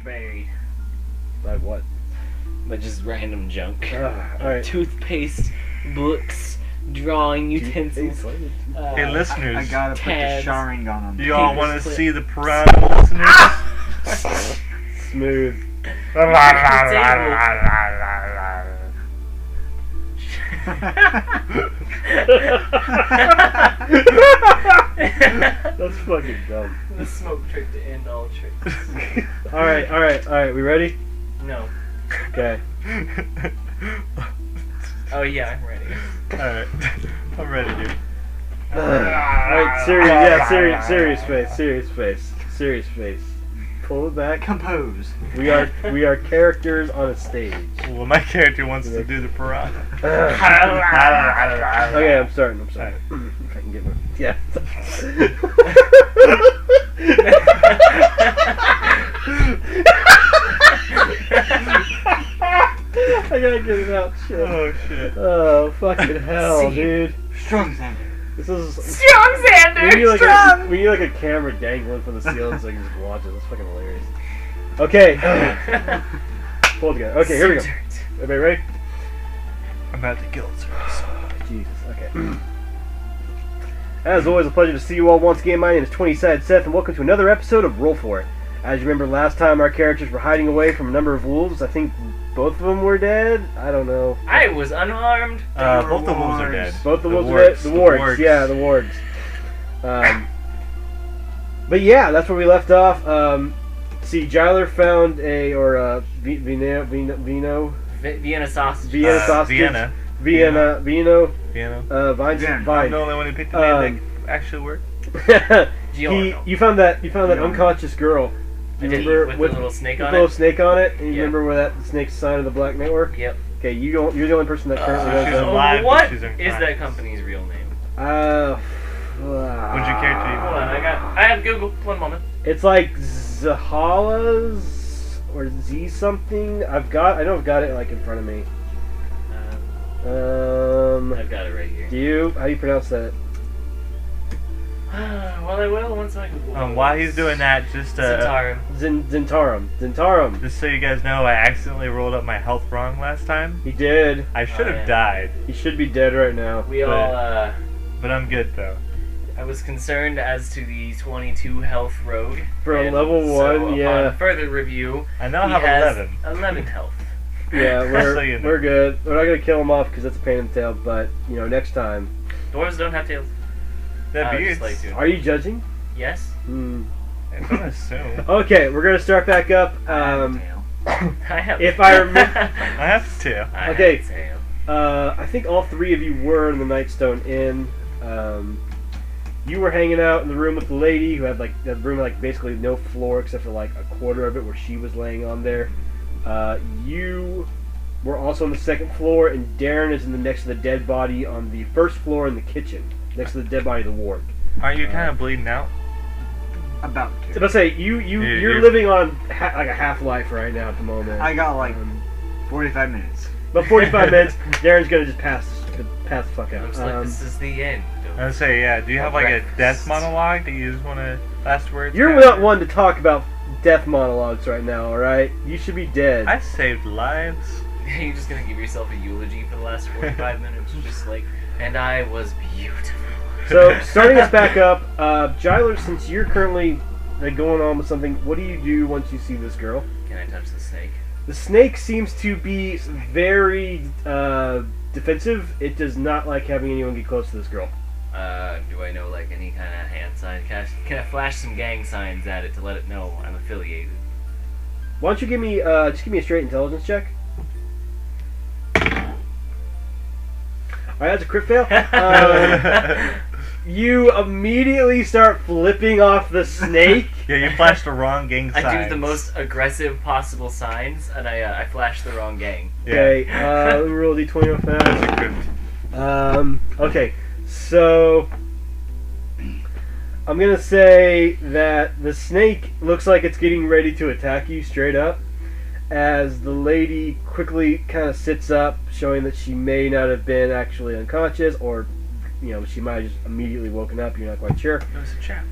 buried. By what? But just random junk. Alright. Toothpaste, books, drawing utensils. Hey, listeners. I gotta put the tabs. showering gun on. Do y'all Paper want to clip. see the piranha, listeners? Smooth. That's fucking dumb. The smoke trick to end all tricks. Alright. We ready? No. Okay. Oh yeah, I'm ready. Alright. I'm ready, dude. Alright, serious face. Pull it back. Compose. We are characters on a stage. Well, my character wants to do the piranha. Okay, I'm starting. If I can get my... Yeah. I gotta get it out. Shit. Oh, shit. Oh, fucking hell, See. dude. Strong Xander. This is... Strong Xander! We need like a camera dangling from the ceiling so I can just watch it. That's fucking hilarious. Okay. Pull it together. Okay, here we go. Everybody ready? I'm at the guild service. Jesus, okay. As always, a pleasure to see you all once again. My name is 20-Sided Seth, and welcome to another episode of Roll For It. As you remember, last time our characters were hiding away from a number of wolves. I think both of them were dead. I don't know. I was unharmed. Both the wolves are dead. Both the wolves are dead. The wargs. Yeah, the wargs. But yeah, that's where we left off. See, Jyler found Vienna sausage. Vienna sausage. Vienna. Vino. I'm Vines. the only one who picked the name that actually worked. You found that unconscious girl. I did, remember with the little snake on the little it. snake on it, and you Yeah. remember where that snake's sign of the Black Network? Yep. Okay, you're the only person that currently she's does that. alive, but What she's is unconscious. that company's real name? What'd you character Hold on, I have Google. One moment. It's like Zahala's or Z something. I know I've got it like in front of me. I've got it right here. How do you pronounce that? Well, I will once I Google. While he's doing that, just Zentarum. Zentarum. just so you guys know, I accidentally rolled up my health wrong last time. He did. I should have yeah. died, He should be dead right now. We all, but I'm good though. I was concerned as to the 22 health rogue. For a and level so 1, yeah. Upon further review, I now he have has 11. 11 health. Yeah, So you know. we're good. We're not gonna kill him off because that's a pain in the tail. But next time. Dwarves don't have tails. That I would beard's. just like to. Are you judging? Yes. Hmm. I'm gonna assume. Okay, we're gonna start back up. I have. If I remember, I have to. I Okay. have a tail. I think all three of you were in the Nightstone Inn. You were hanging out in the room with the lady who had that room had basically no floor except for like a quarter of it where she was laying on there. You were also on the second floor, and Darren is next to the dead body on the first floor in the kitchen, next to the dead body of the ward. Aren't you kind of bleeding out? About So to. let's say you're living on like a half-life right now at the moment. I got like 45 minutes. About 45 minutes. Darren's gonna just pass the fuck out. Looks like this is the end. I would say, yeah. Do you have like a Breakfast. death monologue that you just want to last words? You're not one to talk about death monologues right now, alright? You should be dead. I saved lives. You're just gonna give yourself a eulogy for the last 45 minutes, just like, and I was beautiful. So, starting us back up, Jyler, since you're currently going on with something, what do you do once you see this girl? Can I touch the snake? The snake seems to be very defensive. It does not like having anyone get close to this girl. Do I know like any kind of hand sign? Can I flash some gang signs at it to let it know I'm affiliated? Why don't you give me just give me a straight intelligence check? Alright, that's a crit fail. You immediately start flipping off the snake. Yeah, you flashed the wrong gang signs. I do the most aggressive possible signs, and I flash the wrong gang. Okay, let me roll d20 real fast. Okay, so I'm gonna say that the snake looks like it's getting ready to attack you straight up, as the lady quickly kind of sits up, showing that she may not have been actually unconscious, or she might have just immediately woken up. You're not quite sure. It was a trap.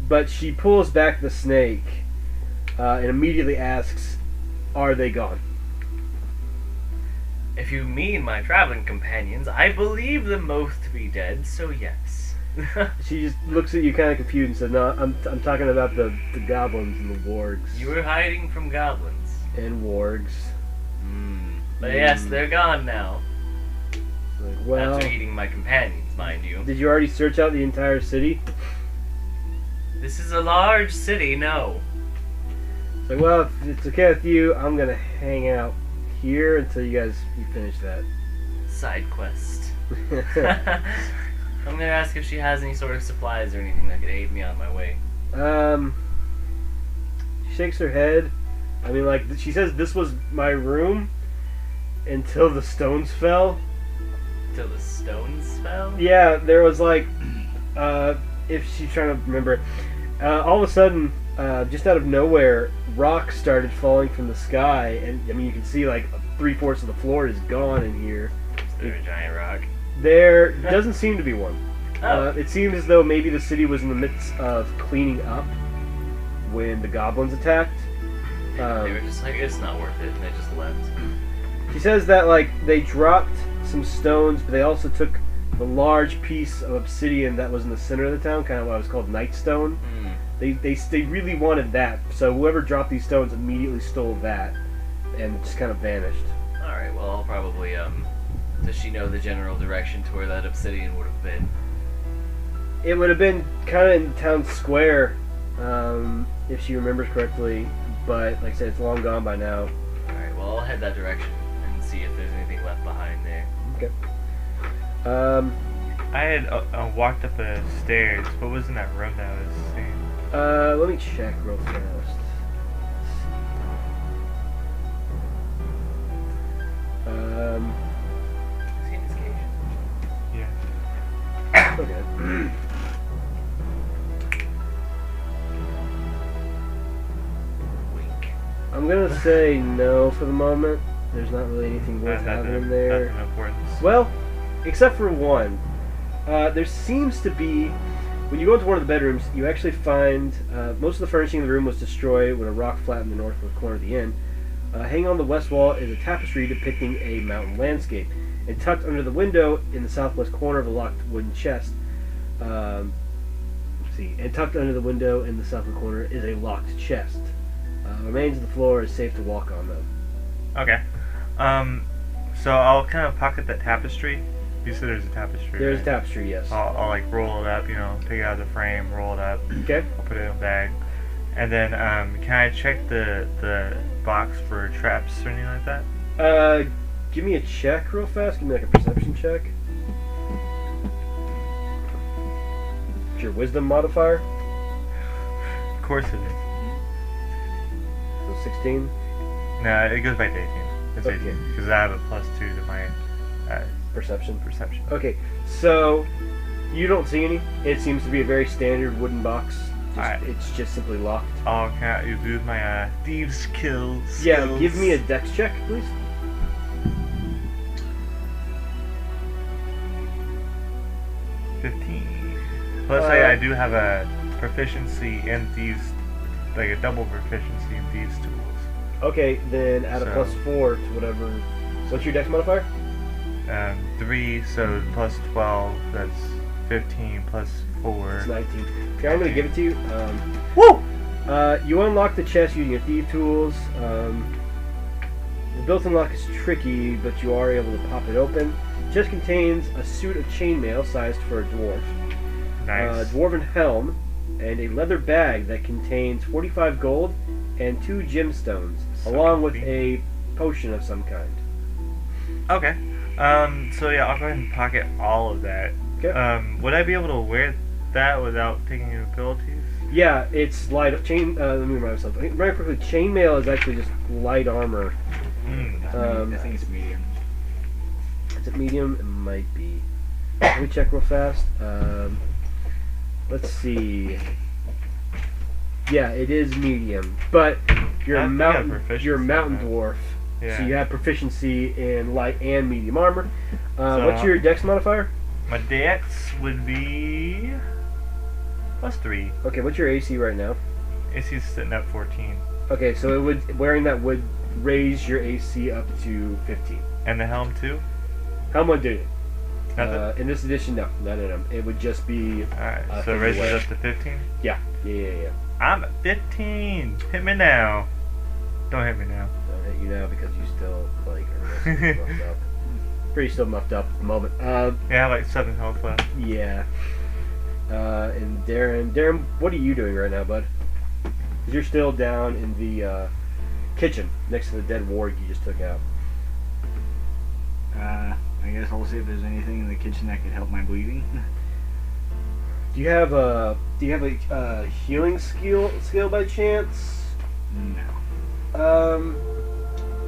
But she pulls back the snake, and immediately asks, "Are they gone?" If you mean my traveling companions, I believe them both to be dead, so yes. She just looks at you kind of confused and says, "No, I'm talking about the goblins and the wargs." You were hiding from goblins. And wargs. But yes, they're gone now. Like, well, After eating my companions, mind you. did you already search out the entire city? This is a large city, no. It's like, well, if it's okay with you, I'm gonna hang out here until you finish that. Side quest. I'm gonna ask if she has any sort of supplies or anything that could aid me on my way. She shakes her head. I mean, like, she says this was my room until the stones fell. Till the stones fell? Yeah, there was like, if she's trying to remember, all of a sudden, just out of nowhere, rocks started falling from the sky, and I mean, you can see like 3/4 of the floor is gone in here. Is there a giant rock? There doesn't seem to be one. Oh. It seems as though maybe the city was in the midst of cleaning up when the goblins attacked. They were just like, it's not worth it, and they just left. She says that like they dropped some stones, but they also took the large piece of obsidian that was in the center of the town, kind of what was called Nightstone. They really wanted that, so whoever dropped these stones immediately stole that, and just kind of vanished. All right, well, I'll probably does she know the general direction to where that obsidian would have been? It would have been kind of in town square, if she remembers correctly, but like I said, it's long gone by now. All right, well, I'll head that direction and see if there's anything left behind there. Okay. I had walked up the stairs. What was in that room that I was seeing? Let me check real fast. Is he in his cage? Yeah. Okay. Wink. I'm gonna say no for the moment. There's not really anything worth having in there. Nothing important. Well, except for one. There seems to be, when you go into one of the bedrooms, you actually find most of the furnishing in the room was destroyed when a rock flattened the northwest corner of the inn. Hanging on the west wall is a tapestry depicting a mountain landscape. And tucked under the window in the southwest corner of a locked wooden chest, and tucked under the window in the southwest corner is a locked chest. Remains of the floor is safe to walk on though. Okay. So I'll kind of pocket that tapestry. You said there's a tapestry. There's right? a tapestry, yes. I'll like roll it up, take it out of the frame, roll it up. Okay. I'll put it in a bag. And then can I check the box for traps or anything like that? Give me a check real fast. Give me like a perception check. What's your wisdom modifier? Of course it is. So 16. No, it goes back to 18. It's Okay. 18 because I have a +2 to my Perception. perception. Okay, so you don't see any. It seems to be a very standard wooden box. Alright. It's just simply locked. Oh, can I use my thieves' skills? Yeah, give me a dex check, please. 15. Let's say I do have a proficiency in thieves, like a double proficiency in thieves tools. Okay, then add a So- +4 to whatever. What's your dex modifier? 3, so plus 12, that's 15 plus 4. It's 19. Okay, I'm going to give it to you. Woo! You unlock the chest using your thief tools. The built-in lock is tricky, but you are able to pop it open. It just contains a suit of chainmail sized for a dwarf, Nice. a dwarven helm, and a leather bag that contains 45 gold and 2 gemstones, So along with comfy. a potion of some kind. Okay. So yeah, I'll go ahead and pocket all of that. Okay. Would I be able to wear that without taking any abilities? Yeah, it's light chain. Let me remind myself. Very quickly, chainmail is actually just light armor. I think it's medium. Is it medium? It might be. Let me check real fast. Let's see. Yeah, it is medium, but you're I a think I have mountain. proficiency You're a in mountain that. dwarf, Yeah. so you have proficiency in light and medium armor. So- What's your dex modifier? My dex would be +3. Okay, what's your AC right now? AC's sitting at 14. Okay, so it would wearing that would raise your AC up to 15. And the helm too? Helm would do. Nothing? In this edition, no. It would just be. Alright, so thing it raises away. up to 15? Yeah. I'm at 15! Hit me now. Don't hit me now. I'll hit you now because you still like are muffed up. Pretty still muffed up at the moment. Yeah, I have like 7 health left. Yeah. And Darren, what are you doing right now, bud? 'Cause you're still down in the kitchen next to the dead ward you just took out. I guess I'll see if there's anything in the kitchen that could help my bleeding. Do you have a healing skill by chance? No.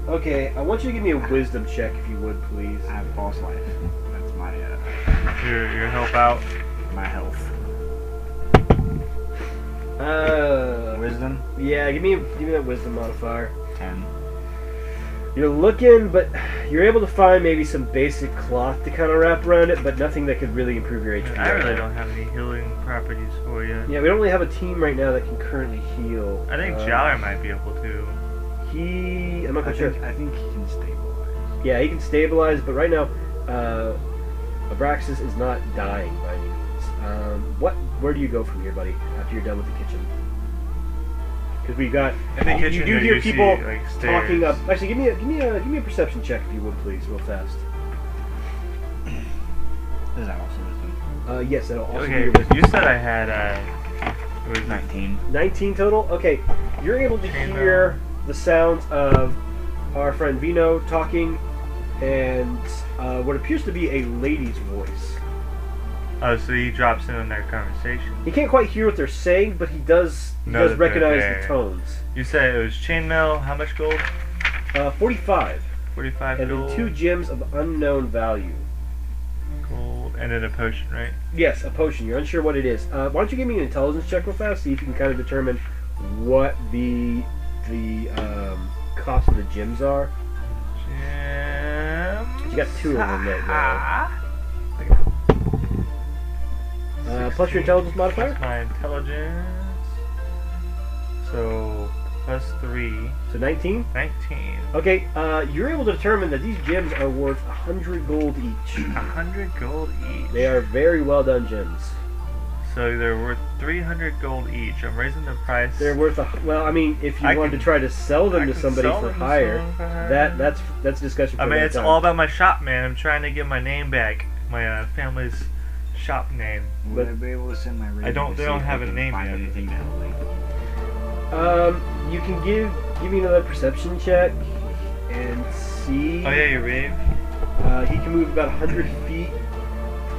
Okay, I want you to give me a wisdom check if you would, please. I have boss life. That's my Your help out. my health. Wisdom? Yeah, give me that wisdom modifier. 10. You're looking, but you're able to find maybe some basic cloth to kind of wrap around it, but nothing that could really improve your HP. I really don't have any healing properties for you. Yeah, we don't really have a team right now that can currently heal. I think Jowler might be able to. I'm not quite sure. I think he can stabilize. Yeah, he can stabilize, but right now, Abraxas is not dying by any means. Where do you go from here, buddy? After you're done with the kitchen? Because we got. In the you kitchen, do do hear you see, people like, talking stairs? up. Actually, give me a perception check if you would, please, real fast. Is that also wisdom? Yes, that'll also be Okay, your wisdom. you said I had, it was 19. 19 total? Okay. You're able to hear the sounds of our friend Vino talking and what appears to be a lady's voice. Oh, so he drops in on their conversation. He can't quite hear what they're saying, but he does Know that they're recognize there. the tones. You said it was chainmail, how much gold? 45. 45 And gold. then 2 gems of unknown value. Gold, and then a potion, right? Yes, a potion. You're unsure what it is. Why don't you give me an intelligence check real fast, see if you can kind of determine what the cost of the gems are. Gems. You got 2 of them right now. Okay. Plus your intelligence modifier? That's my intelligence. So, plus 3. So 19? 19. Okay, you're able to determine that these gems are worth 100 gold each. 100 gold each. They are very well done gems. So they're worth 300 gold each. I'm raising the price. They're worth if you wanted to try to sell them I to can somebody sell for them to higher, someone for higher. that's discussion for I mean, another it's time. all about my shop, man. I'm trying to get my name back. My family's shop name. Would I be able to send my raven I don't- to they see don't if have I a can name find yet. anything to help me? You can give me another perception check and see. Oh yeah, your rave. He can move about 100 feet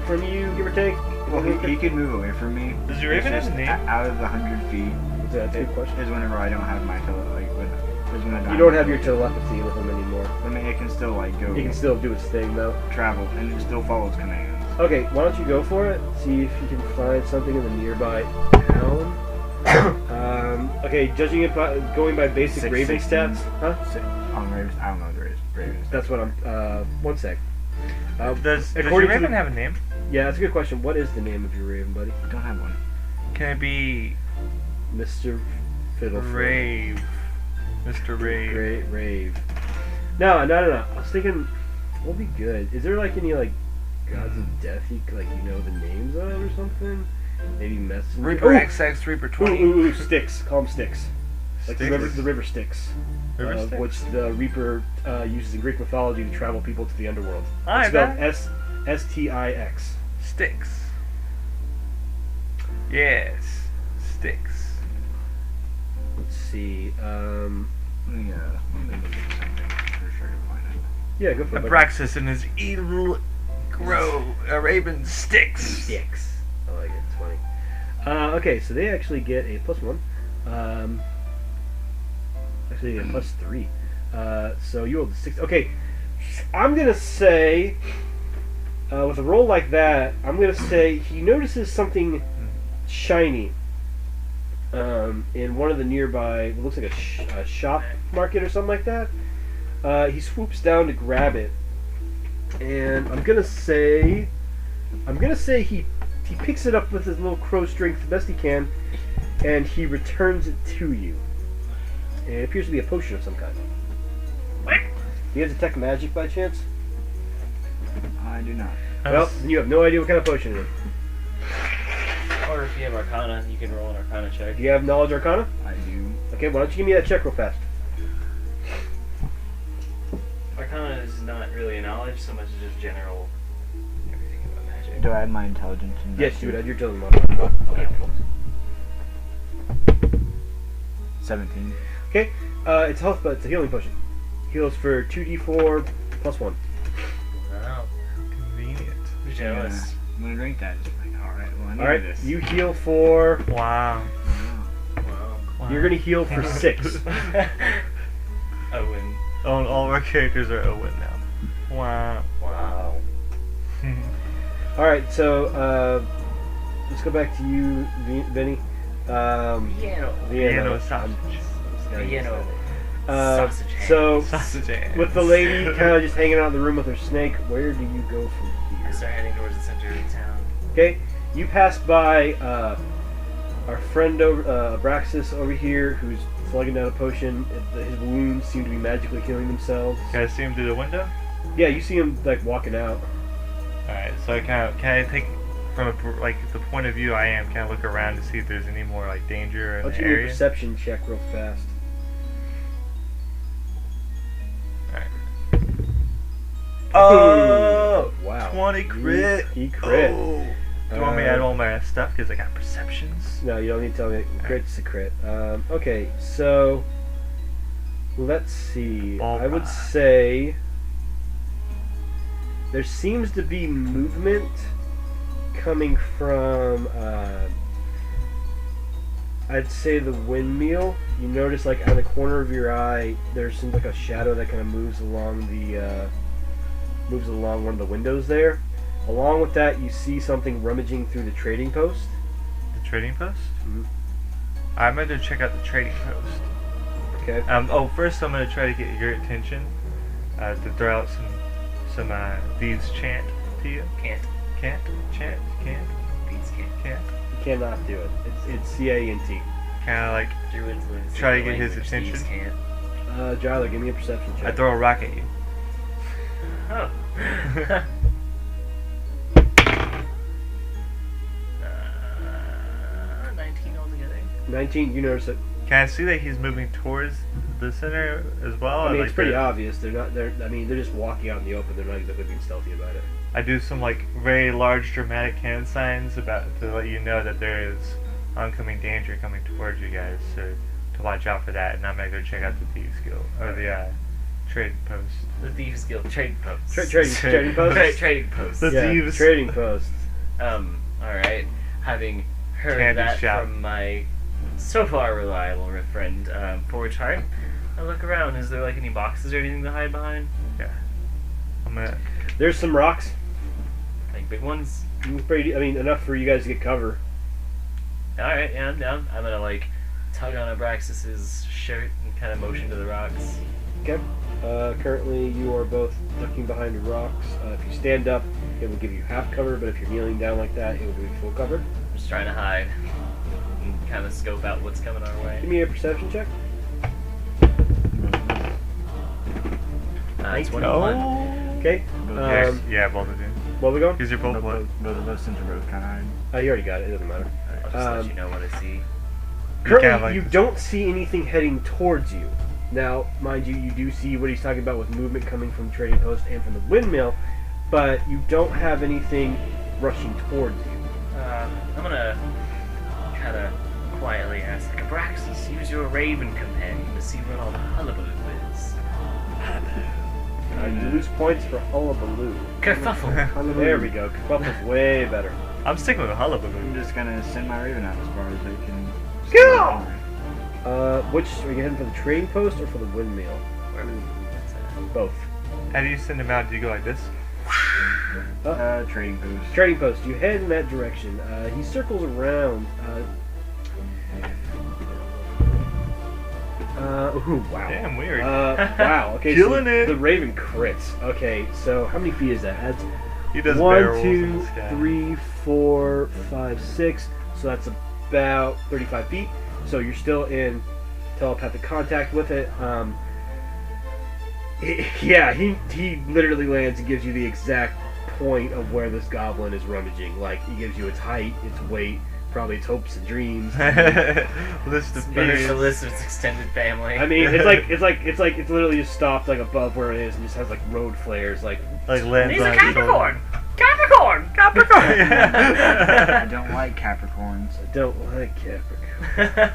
from you, give or take. Well, he could move away from me. Does your raven It's have a just name? Out of the 100 feet That's a good question. is whenever I don't have my You don't have your telepathy with him anymore. I mean, it can still go He can still do his thing though. travel, and it still follows commands. Okay, why don't you go for it? See if you can find something in the nearby town. Okay, judging it by going by basic Six, Raven 16. stats, huh? On Ravens, I don't know the Ravens. That's what I'm. 1 sec. Does your according to raven the- have a name? Yeah, that's a good question. What is the name of your Raven, buddy? I don't have one. Can it be Mr. Fiddleford. Rave? Mr. Rave. Great Rave. No. I was thinking, what would be good? Is there like any like gods of death you know the names of or something? Maybe Messenger. Reaper Ooh! XX, Reaper Ooh, 20. ooh, Styx. Call them Styx. Like Styx? the river Styx. River Styx? Which the Reaper uses in Greek mythology to travel people to the underworld. Alright, It's spelled Stix. Sticks. Yes. Sticks. Let's see. Let me look at something for sure to find it. Yeah, go for it. buddy. Abraxas and his evil raven sticks. Styx. I like it. It's funny. Okay, so they actually get a +1. Actually, they get a +3. So you rolled a 6. Okay, I'm gonna say, with a roll like that, I'm gonna say he notices something shiny in one of the nearby. What looks like a shop market or something like that. He swoops down to grab it, and I'm gonna say he picks it up with his little crow strength the best he can, and he returns it to you. It appears to be a potion of some kind. Do you have detect magic by chance? I do not. Well, then you have no idea what kind of potion it is. Or if you have Arcana, you can roll an Arcana check. Do you have knowledge arcana? I do. Okay, why don't you give me that check real fast? Arcana is not really a knowledge so much as just general everything about magic. Do I add my intelligence in that Yes, you too? would add your intelligence modifier. Okay. 17. Okay, it's health, but it's a healing potion. Heals for 2d4 plus 1. Wow. Convenient. Jealous. I'm gonna drink that. Just like, alright, well, I need Alright, this. you heal for... Wow. Wow. You're gonna heal for 6. Owen. All of our characters are Owen now. Wow. Wow. Alright, so, let's go back to you, Vinny. Piano. Piano sausage. Piano. Sausage hands. So, Sausage hands. with the lady kind of just hanging out in the room with her snake, where do you go from I here? start heading towards the center of town. Okay, you pass by our friend over Abraxas over here, who's slugging down a potion. His wounds seem to be magically healing themselves. Can I see him through the window? Yeah, you see him like walking out. Alright, so can I take from like the point of view I am, can I look around to see if there's any more like danger in Why the don't you do a area? perception check real fast? Alright. Oh! Wow. 20 crit! He crit. Oh. Do you want me to add all my stuff because I got perceptions? No, you don't need to tell me. Crit's a crit. Okay, so let's see. All I would right. say there seems to be movement coming from. I'd say the windmill. You notice, like out of the corner of your eye, there seems like a shadow that kind of moves along one of the windows there. Along with that, you see something rummaging through the trading post. The trading post? Mhm. I'm going to check out the trading post. Okay. First I'm going to try to get your attention to throw out some thieves chant to you. Can't. Chant? Beats can't. You cannot do it. It's C-A-N-T. Kind of like, Druids live Try to get his attention. Can't. Jyler, give me a perception check. I throw a rock at you. Oh. 19 altogether. 19, you notice it. Can I see that he's moving towards the center as well? I mean, Or, it's like, pretty obvious. They're just walking out in the open. They're not exactly being stealthy about it. I do some like very large dramatic hand signs about to let you know that there is oncoming danger coming towards you guys, so to watch out for that. And I'm gonna go check out the thieves guild or the trading post. The Thieves Guild trading posts. Trading post? Trading posts. The Yeah, thieves. trading post. Alright. Having heard Candy that shop. from my so far reliable friend, Forge Heart, I look around. Is there like any boxes or anything to hide behind? Yeah. I'm gonna. There's some rocks. Like big ones? Enough for you guys to get cover. Alright, yeah, I'm down. I'm gonna like tug on Abraxas's shirt and kind of motion to the rocks. Okay. Currently, you are both ducking behind the rocks. If you stand up, it will give you half cover, but if you're kneeling down like that, it will give you full cover. I'm just trying to hide and kind of scope out what's coming our way. Give me a perception check. It's 21. Okay. Yeah, both of you. Where we going? Because you're both what? Both of us since we're both kind of hiding. You already got it. It doesn't matter. I'll just let you know what I see. Currently, kinda like you this. don't see anything heading towards you. Now, mind you, you do see what he's talking about with movement coming from the trading post and from the windmill, but you don't have anything rushing towards you. I'm gonna kind of quietly ask Abraxas, use your raven companion to see what all the hullabaloo is. You lose points for hullabaloo. Kerfuffle. There we go. Kerfuffle's way better. I'm sticking with I'm hullabaloo. just gonna send my raven out as far as they can. Go! Which are you heading for the trading post or for the windmill? Wherever that's at. Both. How do you send him out? Do you go like this? Trading post. Trading post. You head in that direction. He circles around. Ooh, wow. Damn weird. Wow. Okay. Killing so it. The raven crits. Okay. So how many feet is that? That's He does 1, barrels in 2, the sky. 3, 4, 5, 6. So that's about 35 feet. So you're still in telepathic contact with it. He literally lands and gives you the exact point of where this goblin is rummaging. Like, he gives you its height, its weight, probably its hopes and dreams. List of There's a fears. list of its extended family. I mean, it's literally just stopped like above where it is and just has like road flares. Like, Like lands He's on a its shoulder. Capricorn! Capricorn! I don't like Capricorns. I don't like Capricorn.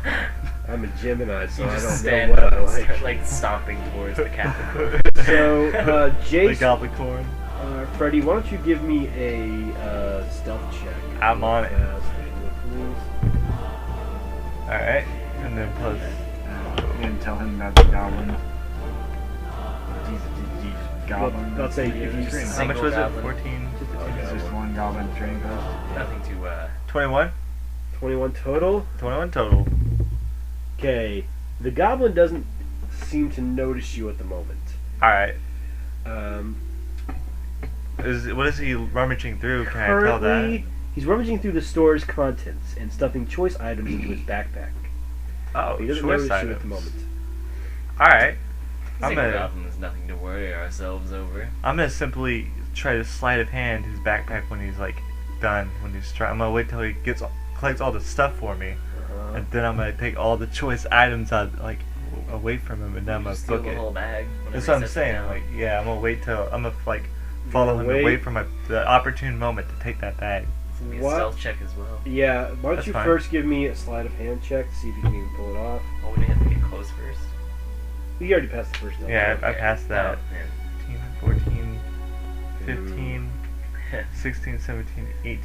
I'm a Gemini, so You I just don't stand know what up I and like. start, like, stomping towards the Capricorn. So, The Jace, Goblicorn. Freddy, why don't you give me a stealth check? I'm on it. Please. Alright. And then plus. You didn't tell him about the goblins. Goblin. Let's say if you Train. How much was it? Goblin. 14? It's just one goblin train post. Nothing to, 21? 21 total. 21 total. Okay, the goblin doesn't seem to notice you at the moment. Alright. Um, What is he rummaging through? Can I tell that? currently, he's rummaging through the store's contents and stuffing choice items into his backpack. Oh, He doesn't choice notice you at the items. moment. Alright. I'm Single gonna, Goblin is nothing to worry ourselves over. I'm gonna simply try to sleight of hand his backpack when he's like done. I'm gonna wait till he collects all the stuff for me, and then I'm gonna take all the choice items out away from him, and then I'm gonna Just steal book the it. whole bag. That's whenever what he I'm sets it saying. down. Like, yeah, I'm gonna wait till follow him Wait. away from the opportune moment to take that bag. It's gonna be a What? stealth check as well. Yeah, why don't That's you fine. first give me a sleight of hand check to see if you can even pull it off? Oh, would we have to get close first? You already passed the first level. Yeah, I Okay. passed that. Oh, 15, 14, 15, 16, 17, 18,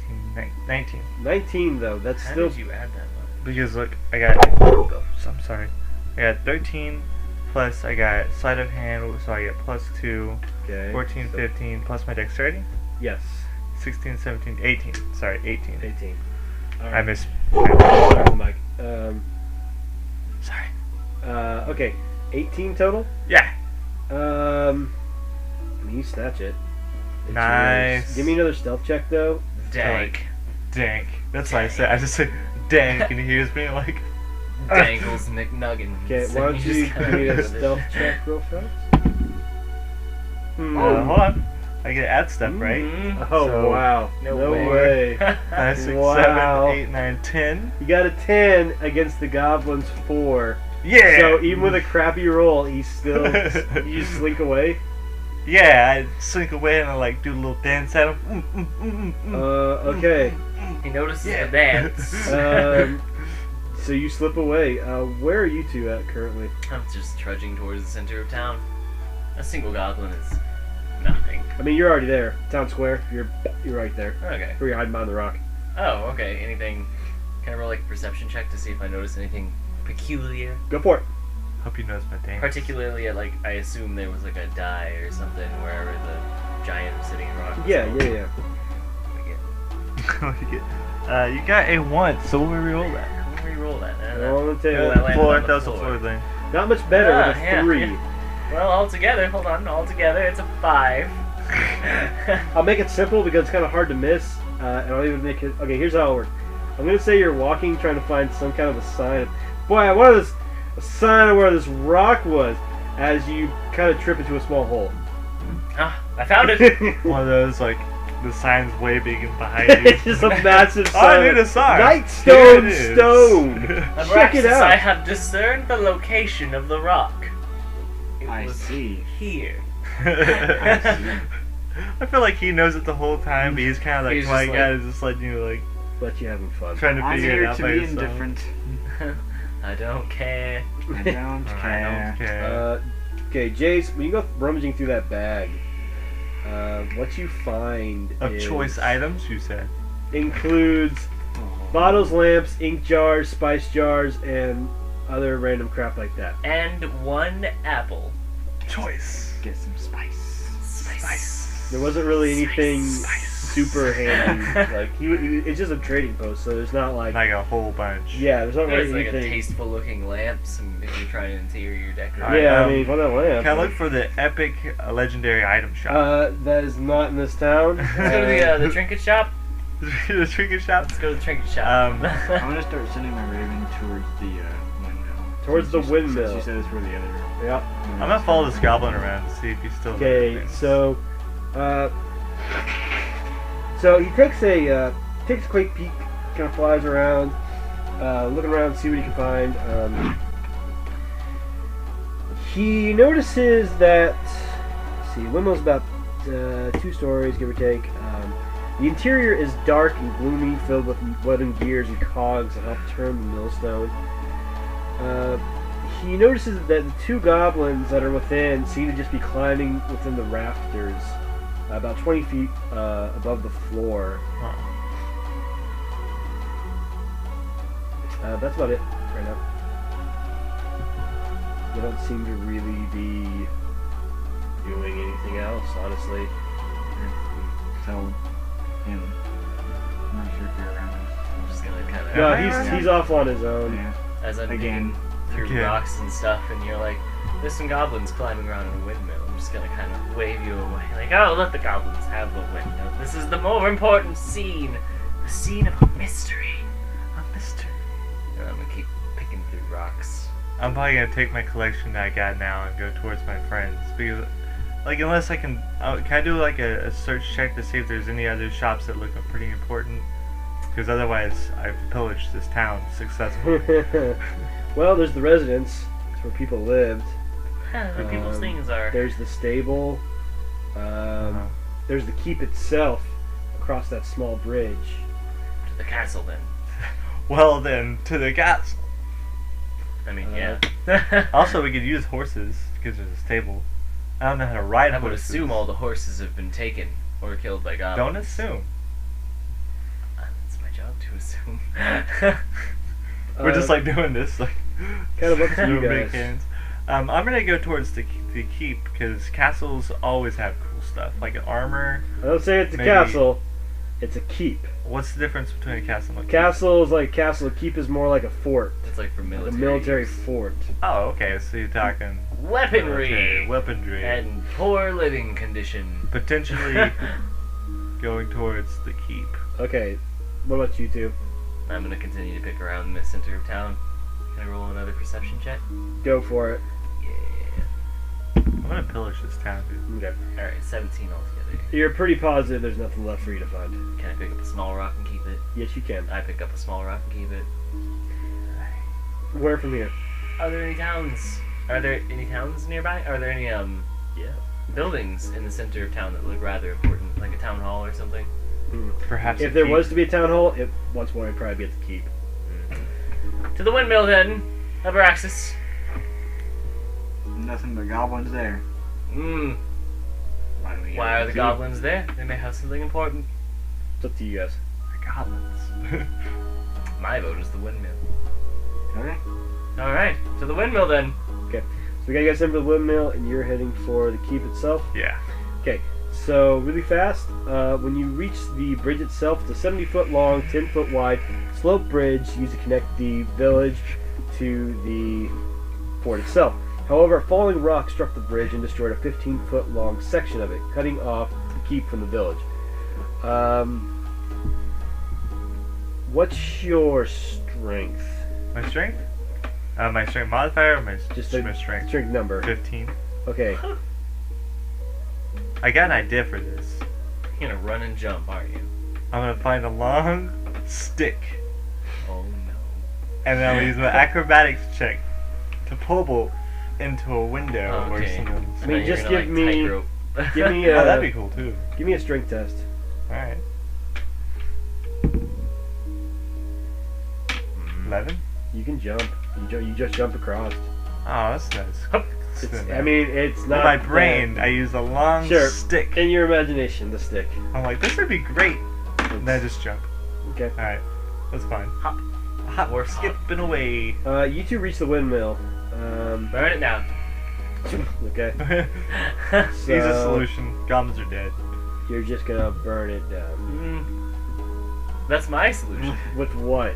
19. 19 though, that's How still... did you add that much? Because look, I got. I'm sorry. I got 13 plus I got sleight of hand, so I get plus 2. Okay. 14, so- 15 plus my dexterity. Yes, 16, 17, 18. Sorry, 18. 18. All I right. missed. Sorry, Mike. Sorry. Okay, 18 total? Yeah. I mean, you snatch it. It's Nice. yours. Give me another stealth check though. Dank. Dank. That's what I said. I just said dank, and he hears me like. Dangles McNuggins. Okay, and why don't you just kinda give me go that with it. stealth check real fast? Hold on. I get to add stuff, right? Mhm. Oh, So- wow. No No way. way. 9, 6, Wow. 7, 8, 9, 10. You got a 10 against the goblin's 4. Yeah. So even with a crappy roll, he's still... you just slink away? Yeah, I slink away and I like do a little dance at him. Okay. He notices Yeah. the dance. So you slip away. Where are you two at currently? I'm just trudging towards the center of town. A single goblin is nothing. I mean, you're already there. Town square. You're right there. Okay. Where you're hiding behind the rock. Oh, okay. Anything? Can I roll like a perception check to see if I notice anything peculiar? Go for it. Hope you notice my dance. Particularly at like, I assume there was like a die or something wherever the giant sitting rock was. Yeah. Let me get- You got a 1, so we'll re-roll that. Let me re-roll that. Go on the table. that landed Floor, on the that was the floor. floor thing. Not much better with a Yeah, 3. yeah. Well, altogether, hold on, altogether, it's a 5. I'll make it simple because it's kind of hard to miss, and I'll even make it. Okay, here's how it works. I'm gonna say you're walking, trying to find some kind of a sign. Boy, I wanted a sign of where this rock was, as you kind of trip into a small hole. Ah, I found it! One of those, like, the sign's way big and behind you. It's just a massive Oh, I sign. need a sign. Nightstone Here it is. stone. Check it Abraxas, out. I have discerned the location of the rock. It I was see. here. I feel like he knows it the whole time, but he's kind of like He's quiet just guy, just letting you like But you're having fun. trying to I'm figure here it out to by be yourself. indifferent. I don't care. I don't I care. don't care. Okay, Jace, when you go rummaging through that bag, what you find Of is, choice items, you said. includes bottles, lamps, ink jars, spice jars, and other random crap like that. And 1 apple. Choice. Get some spice. Spice. There wasn't really anything Spice. super handy. Like it's just a trading post, so there's not like Like a whole bunch. yeah, there's not There's really like a anything. tasteful looking lamp, some if you're trying to interior decorate. Yeah, Um, I mean, find that lamp. Can I look for the epic legendary item shop? That is not in this town. Let's go to the trinket shop. The trinket shop? Let's go to the trinket shop. I'm gonna start sending my raven towards the window. towards the Since windmill. you said it's where the other. Yep. I'm gonna follow this goblin around to see if he's still Okay, there. so he takes a quick peek, kind of flies around, looking around, see what he can find. He notices that, let's see, windmill's about 2 stories, give or take. The interior is dark and gloomy, filled with wooden gears and cogs that help turn the millstone. He notices that the 2 goblins that are within seem to just be climbing within the rafters, about 20 feet above the floor. Huh. That's about it right now. They don't seem to really be doing anything else, honestly. Tell him. I'm not sure if you're around us. I'm just gonna kind of. No, he's off on his own. Yeah. As I'm Again. digging through Again. rocks and stuff, and you're like, there's some goblins climbing around in a windmill. I'm just gonna kind of wave you away, like, oh, let the goblins have the windmill. This is the more important scene, the scene of a mystery, a mystery. And I'm gonna keep picking through rocks. I'm probably gonna take my collection that I got now and go towards my friends because, like, unless I can I do like a search check to see if there's any other shops that look pretty important? Because otherwise, I've pillaged this town successfully. Well, there's the residence. It's where people lived. Where people's things are. There's the stable. There's the keep itself across that small bridge. To the castle, then. Well then, to the castle. I mean, yeah. Also, we could use horses because there's a stable. I don't know how to ride I would horses. assume all the horses have been taken or killed by goblins. Don't assume. It's my job to assume. We're just like doing this, like kind of up to you doing big guys. hands. I'm gonna go towards the keep because castles always have cool stuff, like an armor. I don't say it's a Maybe. castle. It's a keep. What's the difference between a castle and a keep? Castle is like castle. Keep is more like a fort. It's like for Like military. a military use. fort. Oh, okay. So you're talking Weaponry. military, weaponry, And poor living condition. potentially going towards the keep. Okay. What about you two? I'm gonna continue to pick around the center of town. Can I roll another perception check? Go for it. Yeah. I'm gonna pillage this town, dude. Okay. Alright, 17 altogether. You're pretty positive there's nothing left for you to find. Can I pick up a small rock and keep it? Yes, you can. I pick up a small rock and keep it. Where from here? Are there any towns? Are there any towns nearby? Are there any buildings in the center of town that look rather important, like a town hall or something? Perhaps If a there keep. was to be a town hall, it once more it'd probably be at the keep. To the windmill then, Abraxas. Nothing but goblins there. Why, do we Why go are to the keep? goblins there? They may have something important. It's up to you guys. The goblins. My vote is the windmill. Okay. Alright, to the windmill then. So we got you guys in for the windmill, and you're heading for the keep itself. Yeah. Okay. So really fast, when you reach the bridge itself, it's a 70-foot long, 10-foot wide slope bridge used to connect the village to the fort itself. However, a falling rock struck the bridge and destroyed a 15-foot long section of it, cutting off the keep from the village. What's your strength? My strength? My strength modifier or my, Just my the strength? strength number. 15. Okay. I got an idea for this. You're gonna run and jump, aren't you? I'm gonna find a long stick, Oh no. and then I'm gonna use my acrobatics check to pull into a window or Okay. someone's. I mean, You're just gonna, give like, me- tightrope. Give me Oh, that'd be cool too. give me a strength test. Alright. 11? You can jump. You just jump across. Oh, that's nice. I mean, it's in not my brain, bad. I use a long Sure. stick. In your imagination, the stick. I'm like, this would be great. And then I just jump. Okay. Alright, that's fine. Hop. Hop, Or skipping away. You two reach the windmill. Burn it down. Okay. Easy solution. Goblins are dead. You're just gonna burn it down. That's my solution. With what?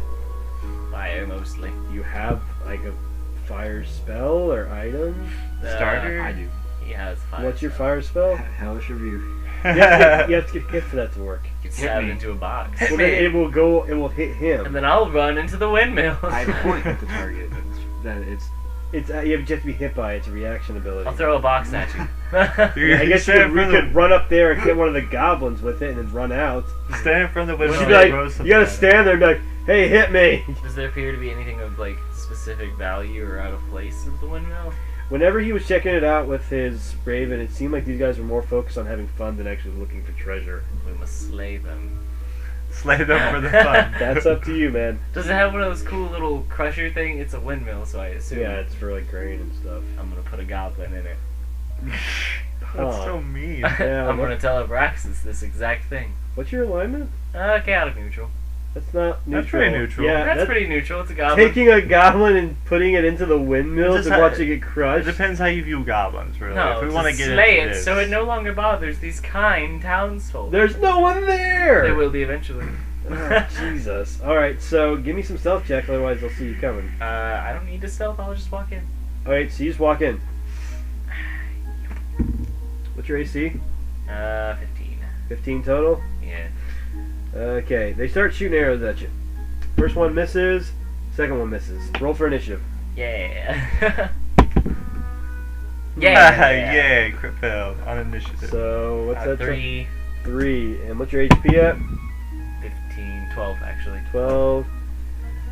Fire, mostly. You have like a fire spell or item? Starter? I do. He has fire. What's your fire spell? Hellish Review. You have to get hit for that to work. You can Hit stab it me. into a box. Well, then it will hit him. And then I'll run into the windmill. I point at the target that it's It's you have to be hit by it. It's a reaction ability. I'll throw a box at you. I guess you could run up there and hit one of the goblins with it and then run out. Stand in front of the window. You'd be like, you gotta stand there and be like, hey, hit me! Does there appear to be anything of like specific value or out of place of the windmill? Whenever he was checking it out with his raven, it seemed like these guys were more focused on having fun than actually looking for treasure. We must slay them. Slay them for the fun. That's up to you, man. Does it have one of those cool little crusher thing? It's a windmill, so I assume. Yeah, it's for like grain and stuff. I'm gonna put a goblin in it. That's Huh. so mean. Yeah, I'm gonna tell Abraxas this exact thing. What's your alignment? Chaotic neutral. That's not neutral. That's pretty neutral. Yeah, That's pretty neutral. It's a goblin. Taking a goblin and putting it into the windmill Just to watch it get It crushed. depends how you view goblins, really. No, if we want to get slay into it this. so it no longer bothers these kind townsfolk. There's no one there. They will be eventually. Oh, Jesus. All right, so give me some stealth check, otherwise they'll see you coming. I don't need to stealth. I'll just walk in. All right, so you just walk in. What's your AC? 15. 15 total. Yeah. Okay, they start shooting arrows at you. First one misses, second one misses. Roll for initiative. Yeah. Yeah, crit fail on initiative. So what's that? 3, 3. And what's your HP at? 15, 12 actually. 12.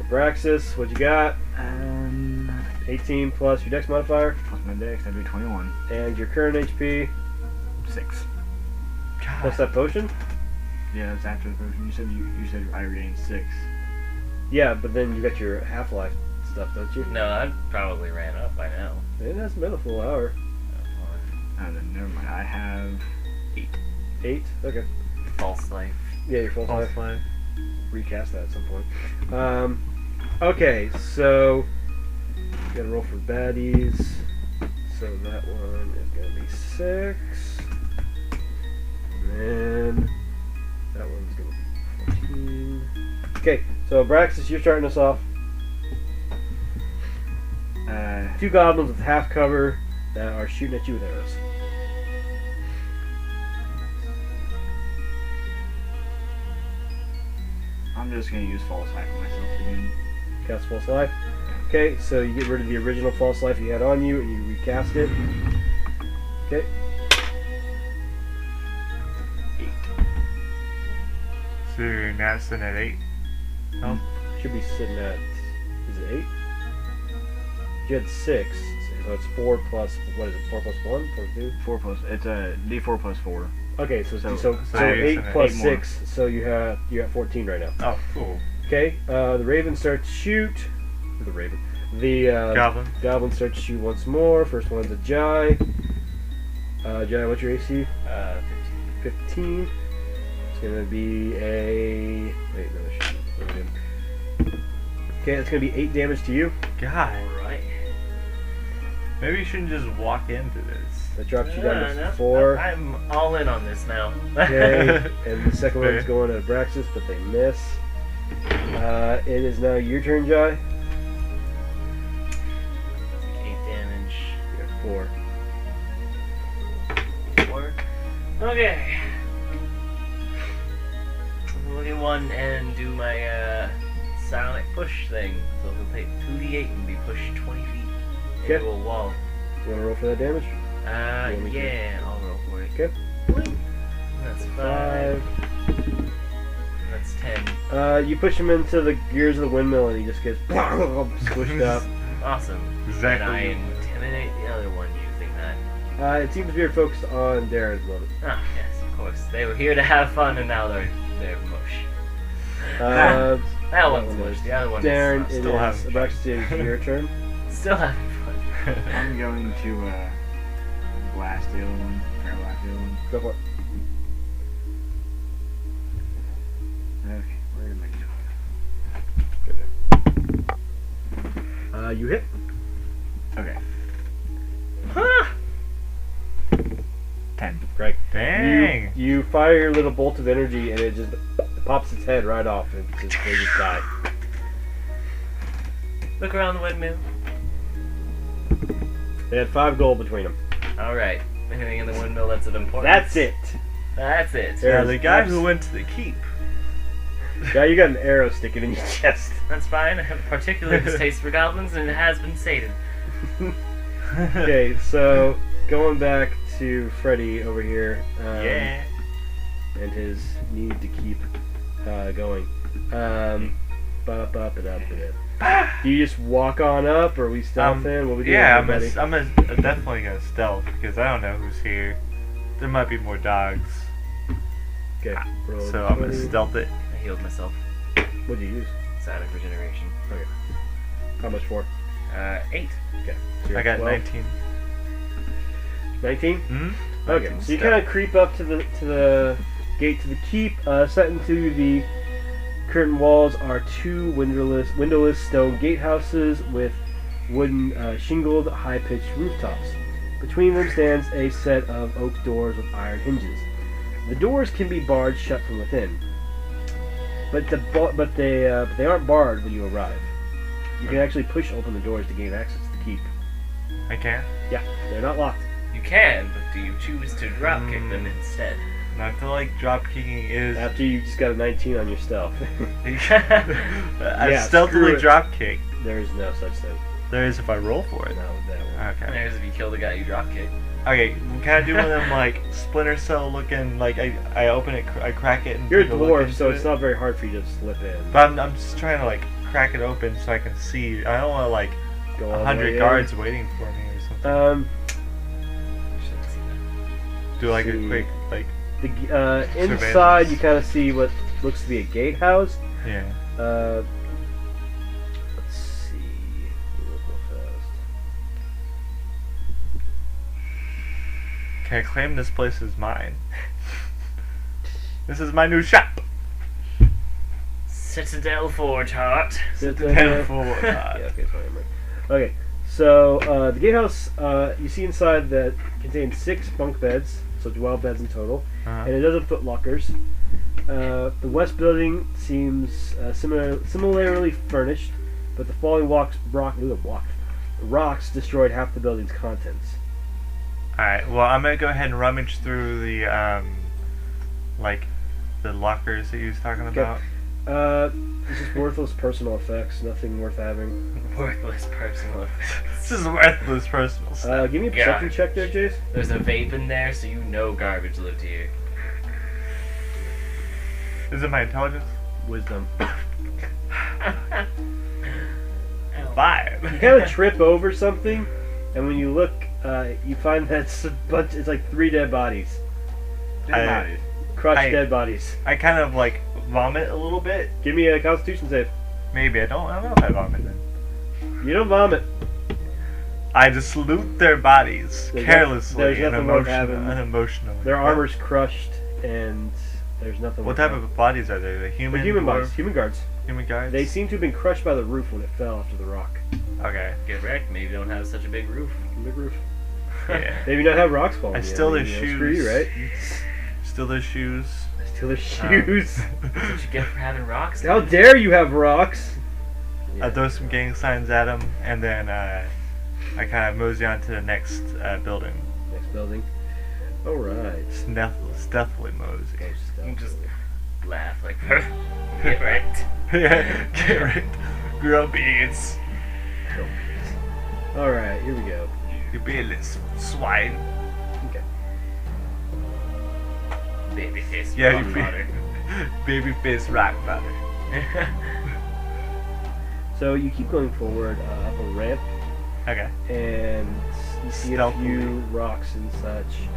Abraxas, what you got? 18 plus your dex modifier. Plus my dex, that'd be 21. And your current HP 6. God. plus that potion? Yeah, that's after the potion. You said I regained 6. Yeah, but then you got your half-life stuff, don't you? No, I probably ran up by now. It hasn't been a full hour. Then never mind. I have 8. 8? Okay. False life. Yeah, your full False life. life. Recast that at some point. Okay, so you gotta roll for baddies. So that one is gonna be 6. And then that one's gonna be 14. Okay, so Abraxas, you're starting us off. 2 goblins with half cover that are shooting at you with arrows. I'm just gonna use false life on myself again. Cast false life. Okay, so you get rid of the original false life you had on you and you recast it. Okay. 8. So you're now sitting at 8. Oh. Should be sitting at, is it 8? You had 6, so it's 4 plus, what is it, 4 plus 1? 4 2? 4 plus. It's a D4 plus 4. Okay, so So 8 you're plus 8 more. 6, so you're at 14 right now. Oh, cool. Okay, the Raven starts to shoot. The Raven. The Goblin. Goblin starts to shoot once more. First one's a Jai. Jai, what's your AC? 15. 15. It's gonna be a. Wait, no, that shouldn't. Okay, it's gonna be 8 damage to you. God. Alright. Maybe you shouldn't just walk into this. That drops you down to No, 4. I'm all in on this now. Okay, and the second Fair. one's going at Abraxas, but they miss. It is now your turn, Jai. 8 damage. You got 4. 4. Okay. Look at one and do my sonic push thing. So it'll take 2d8 and be pushed 20 feet Okay. into a wall. You want to roll for that damage? want me to? Yeah, I'll roll for it. Okay. That's 5. That's 10. You push him into the gears of the windmill, and he just gets squished up. Awesome. Exactly. And I intimidate the other one using that. It seems to be focused on Darren at the moment. Ah, yes, of course. They were here to have fun, and now they're mush. That one's mush. The other one Darren, is it still is having about fun. to your turn. still having fun. I'm going to blast the other one. Paralyze the other one. Go for it. Okay, where did my go? You hit. Okay. Huh! 10. Greg. Dang. You fire your little bolt of energy, and it just pops its head right off, and they just die. Look around the windmill. They had 5 gold between them. Alright. Anything in the windmill that's of importance? That's it. That's it. There- Yeah, the guy who went to the keep. Guy, you got an arrow sticking in your chest. That's fine. I have a particular distaste for goblins, and it has been stated. Okay, so going back to Freddy over here. Yeah. And his need to keep going. Do you just walk on up, or are we stealthing? What we doing? Yeah, everybody? I'm definitely gonna stealth because I don't know who's here. There might be more dogs, Okay. Roll so I'm gonna 20. stealth it. I healed myself. What do you use? Static regeneration. Okay. How much for? 8. Okay. So you're I at got 12. 19. 19? Mm-hmm. Okay. So you kind of creep up to the gate to the keep. Set into the curtain walls are two windowless stone gatehouses with wooden shingled high-pitched rooftops. Between them stands a set of oak doors with iron hinges. The doors can be barred shut from within, but they aren't barred when you arrive. You can actually push open the doors to gain access to the keep. I can't. Yeah, they're not locked. You can, but do you choose to dropkick them instead? And I feel like drop kicking is. After you just got a 19 on your stealth. I Yeah, screw stealthily it. drop kick. There is no such thing. There is if I roll for it. Not with that one. Okay. There's if you kill the guy you dropkick. Okay. Can I do one of them like Splinter Cell looking? Like I open it, I crack it, and You're a take look dwarf, so into it's it? not very hard for you to slip in. But I'm just trying to like crack it open so I can see. I don't want like Go all the 100 way in. guards waiting for me or something. Should have seen that. Do like a see. quick like Inside, Surveillance. you kind of see what looks to be a gatehouse. yeah. Let's see. Let me look real fast. Can I claim this place as mine? This is my new shop. Citadel Forge Heart. Citadel Forge Heart. Yeah, okay, sorry, I'm right. Okay, so the gatehouse, you see inside that contains 6 bunk beds, so 12 beds in total, Uh-huh. and a dozen foot lockers. The west building seems similarly furnished, but the falling rocks destroyed half the building's contents. Alright, well I'm gonna go ahead and rummage through the like the lockers that you was talking about. This is worthless personal effects, nothing worth having. Worthless personal effects. This is worthless personal stuff. Give me a perception Garbage. check there, Jace. There's a vape in there, so you know garbage lived here. Is it my intelligence? Wisdom. 5. You kind of trip over something, and when you look, you find that it's like 3 dead bodies. Crushed I- dead bodies. I kind of like vomit a little bit. Give me a Constitution save. Maybe I don't know if I vomit then. You don't vomit. I just loot their bodies There's carelessly there's and nothing worth having. unemotionally. Their What- armor's crushed, and there's nothing. What worth type having. of bodies are they? The human? They're human dwarf, bodies? Human guards. Human guards? They seem to have been crushed by the roof when it fell after the rock. Okay. Get wrecked. Maybe don't have such a big roof. Big roof. Yeah. Maybe not have rocks falling. I in, steal their maybe, shoes. Screw you, right? Steal their shoes. Steal their shoes. What you get for having rocks? How dare you have rocks? I throw some gang signs at them, and then I kind of mosey on to the next building. Next building. All right. Stealthily mosey. You just laugh like, get wrecked. Yeah, get right. Grumpy idiots. All right, here we go. You beardless swine. Okay. Baby face. Yeah, rock you water. baby face rock butter. So you keep going forward up a ramp, Okay. and you see a Stealthily. few rocks and such.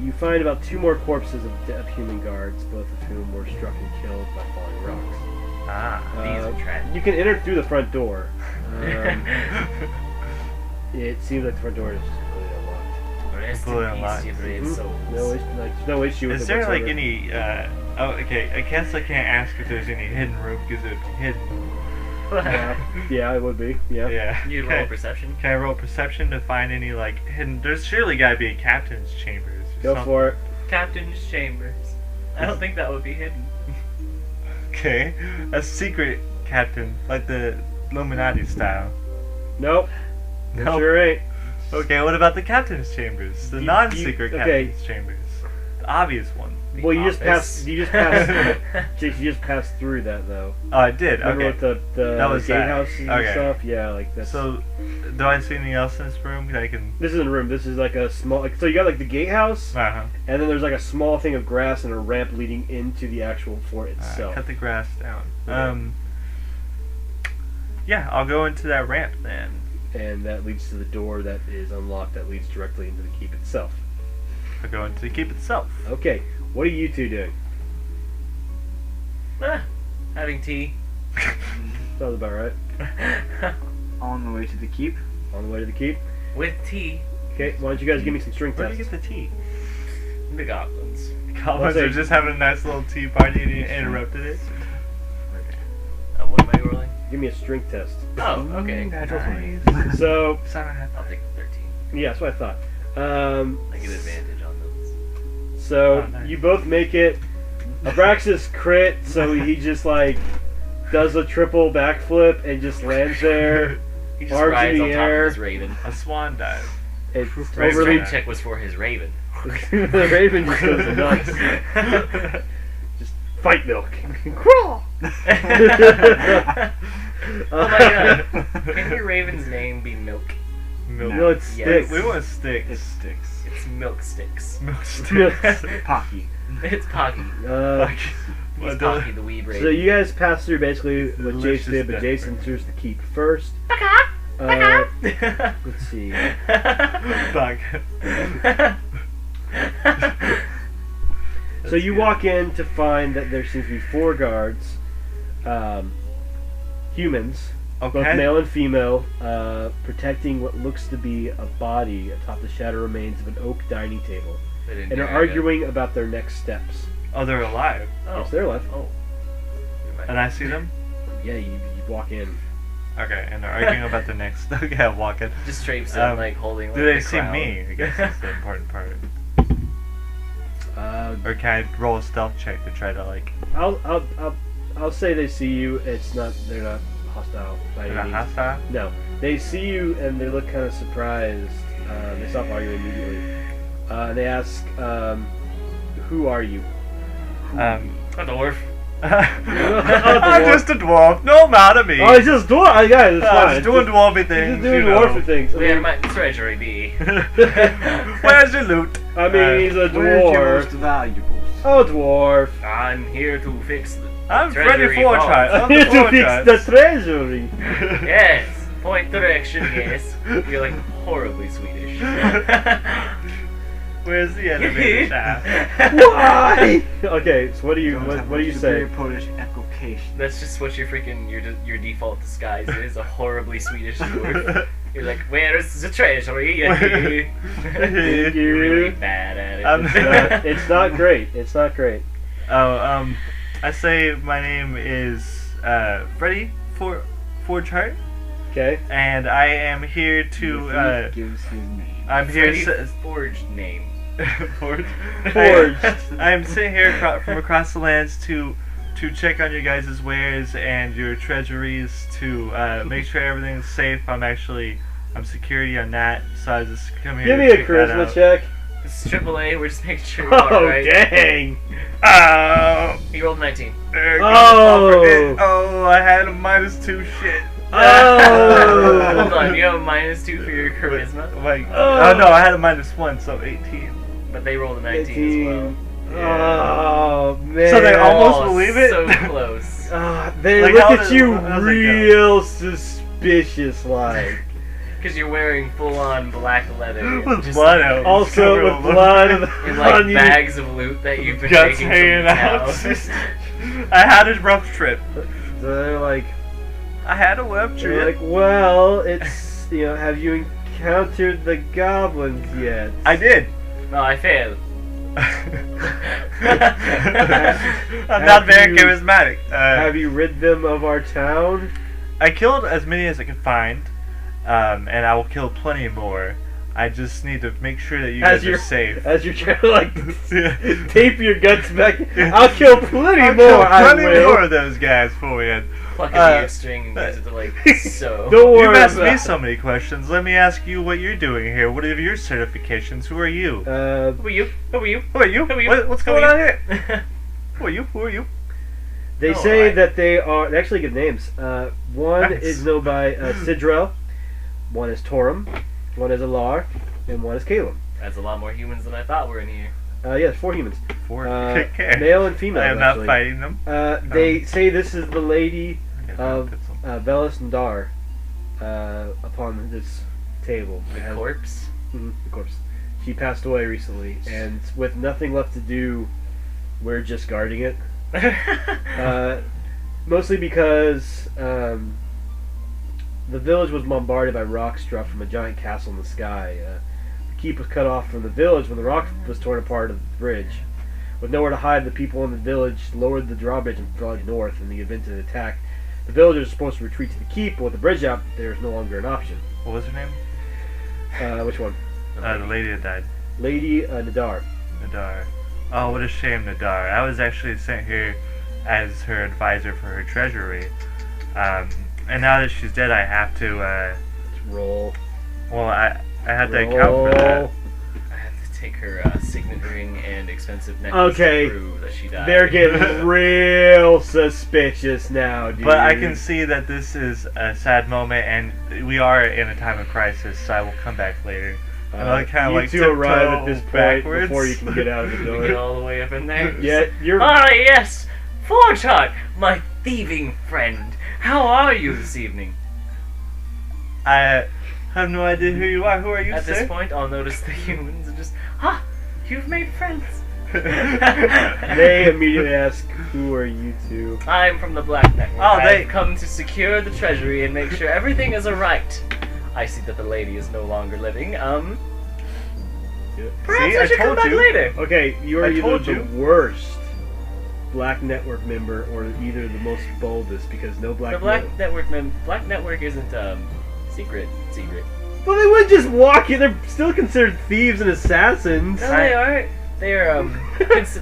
You find about 2 more corpses of human guards, both of whom were struck and killed by falling rocks. Ah. These are trash. You can enter through the front door. It seems like the front door is just completely unlocked. Rest Completely in unlocked. peace, you brave Mhm. souls. There's no issue with Is it there like whatsoever. any? Oh, okay. I guess I can't ask if there's any hidden room because it would be hidden. Yeah, it would be. Yeah. Yeah. You roll Okay. perception. Can I roll perception to find any like hidden? There's surely got to be a captain's chambers. Or Go something. for it. Captain's chambers. I don't think that would be hidden. Okay, a secret captain, like the Illuminati style. Nope. Nope. Sure ain't. Okay, what about the captain's chambers? The You- non-secret okay. captain's chambers. The obvious one. Well, you just office. passed through that though. Oh, I did. Remember Okay. with the That was that. gatehouses and Okay. stuff? Yeah, like that's. So, do I see anything else in this room that I can? This isn't a room. This is like a small. Like, so you got like the gatehouse, Uh-huh. and then there's like a small thing of grass and a ramp leading into the actual fort itself. Cut the grass down. Okay. Yeah, I'll go into that ramp then. And that leads to the door that is unlocked. That leads directly into the keep itself. I'll go into the keep itself. Okay, what are you two doing? Having tea. Sounds about right. On the way to the keep. On the way to the keep. With tea. Okay, why don't you guys give me some strength Where did you tests? get the tea? The goblins. Goblins say- are just having a nice little tea party and you interrupted it. What am I rolling? Give me a strength test. Oh, okay. Natural 20. So, I'll take 13. yeah, that's what I thought. I get advantage on those. So Oh, nice. you both make it. Abraxas crit, so he just like does a triple backflip and just lands there. He just Arms in rides the on top air. of his raven. A swan dive. It's His Raven. overly. strength check was for his raven. The raven just goes nuts. Just fight milk. Crawl. Oh my god. Can your raven's name be Milk? Milk. No, it's Yes. sticks. We want sticks. It sticks. It's Milk Sticks. Milk Milk sticks. Pocky. It's Pocky. Uh, He's Pocky the Weed Raven. so you guys pass through basically what Delicious Jason did, but death Jason burn. enters the keep first. Let's see. Fuck. So you walk in to find that there seems to be 4 guards, humans, both Okay. male and female, protecting what looks to be a body atop the shattered remains of an oak dining table, They didn't and are do arguing about their next steps. Oh, they're alive. Oh. Yes, they're left. Oh. And I see them? Yeah, you walk in. Okay, and they're arguing about the next. Okay, I'm walking. Just Trape's like holding. Like, Do they the see crown. me? I guess that's the important part. Uh, Or can I roll a stealth check to try to like? I'll say they see you. It's not. They're not hostile by They're any not means. hostile? No, they see you and they look kind of surprised. They stop arguing immediately. And they ask, "Who are you?" A dwarf. I'm just a dwarf. No matter me. Oh, it's just dwarf. I got it. It's I'm fine. just doing dwarfy He's things. just doing you know. dwarfy things. I Where mean, might treasury be? Where's your loot? I mean, he's a Where's your most dwarf. valuables? Oh, dwarf. I'm here to fix the I'm treasury Freddy Four vault. Child. I'm Here the to Four fix Child. the treasury. Yes. Point direction. Yes. You're like horribly Swedish. Where's the elevator shaft? Why? Okay, so what do you Don't have what do you much say? superior Polish evocation. That's just what your freaking your default disguise is, a horribly Swedish dwarf. You're like, where's the treasury? Thank You're really you. bad at it. It's not great. It's not great. Oh, I say my name is Freddy Four Chart, Okay. and I am here to. Gives his name. I'm here. Freddy forged name. Forged. Forged. I'm sitting here from across the lands to check on your guys' wares and your treasuries to make sure everything's safe. I'm security on that, so I just come here. Give to me a check that charisma out. check. This is AAA. We're just making sure you're Oh, alright. dang. Oh, He rolled 19. there it goes. Oh. Oh, I had a -2 shit. Oh. Hold on, you have a -2 for your charisma, Like, Oh. oh no, I had a -1, so 18. but they rolled a 19 as well. Oh man. So they almost Oh, believe it? So close. They Like, look how at does- you how does it go? real suspicious like. Because you're wearing full-on black leather. With just blood out. Also Cover with all over. blood in on like you. bags of loot that you've been Guts taking hanging from out. town. I had a rough trip. So they're like, I had a rough they're trip. like, well, it's have you encountered the goblins yet? I did. No, I failed. I'm not very you- charismatic. Have you rid them of our town? I killed as many as I could find, and I will kill plenty more. I just need to make sure that you As guys you're are safe. As you're trying to like tape your guts back, I'll kill plenty I'll more. kill I plenty will. more of those guys for you. pluck a beard string and use it to like sew. Don't worry You've asked about me so many questions. Let me ask you what you're doing here. What are your certifications? Who are you? Who are you? Who are you? Who are you? Who are you? What's Who are going on you? here? Who are you? Who are you? They Oh, say alright. that they are. They actually give names. One Nice. is known by Sidrel, one is Torum, one is Alar, and one is Caleb. That's a lot more humans than I thought were in here. Yes, 4 humans. For Uh, male and female. I am actually. not fighting them. They say this is the lady Okay, of put some- Velis Ndar upon this table. It The has- corpse. The corpse. She passed away recently, and with nothing left to do, we're just guarding it. Mostly because the village was bombarded by rocks dropped from a giant castle in the sky. The keep was cut off from the village when the rock was torn apart of the bridge. With nowhere to hide, the people in the village lowered the drawbridge and fled north in the event of an attack. The villagers are supposed to retreat to the keep, but with the bridge out, there's no longer an option. What was her name? Which one? The lady that died. Lady Nadar. Nadar. Oh, what a shame, Nadar. I was actually sent here as her advisor for her treasury. And now that she's dead, I have to, Roll. well, I had to account for that. I have to take her signet ring and expensive necklace Okay. to prove that she died. They're getting real suspicious now, dude. But I can see that this is a sad moment, and we are in a time of crisis, so I will come back later. And I kind of you like two arrive at tiptoe this point backwards. before you can get out of the We get door. all the way up in there. Yeah, you're. Ah, yes! Forgeheart, my thieving friend. How are you this evening? I have no idea who you are. Who are you, At sir? this point, I'll notice the humans and just, you've made friends. They immediately ask, "Who are you two?" I'm from the Black Network. Oh, they- I've come to secure the treasury and make sure everything is alright. I see that the lady is no longer living. Perhaps See, I I should come told back you. later. Okay, you are I either told the you. worst Black Network member or either the most boldest because no Black. The Black Network isn't secret. Well, they would just walk in. They're still considered thieves and assassins. No, they are. They are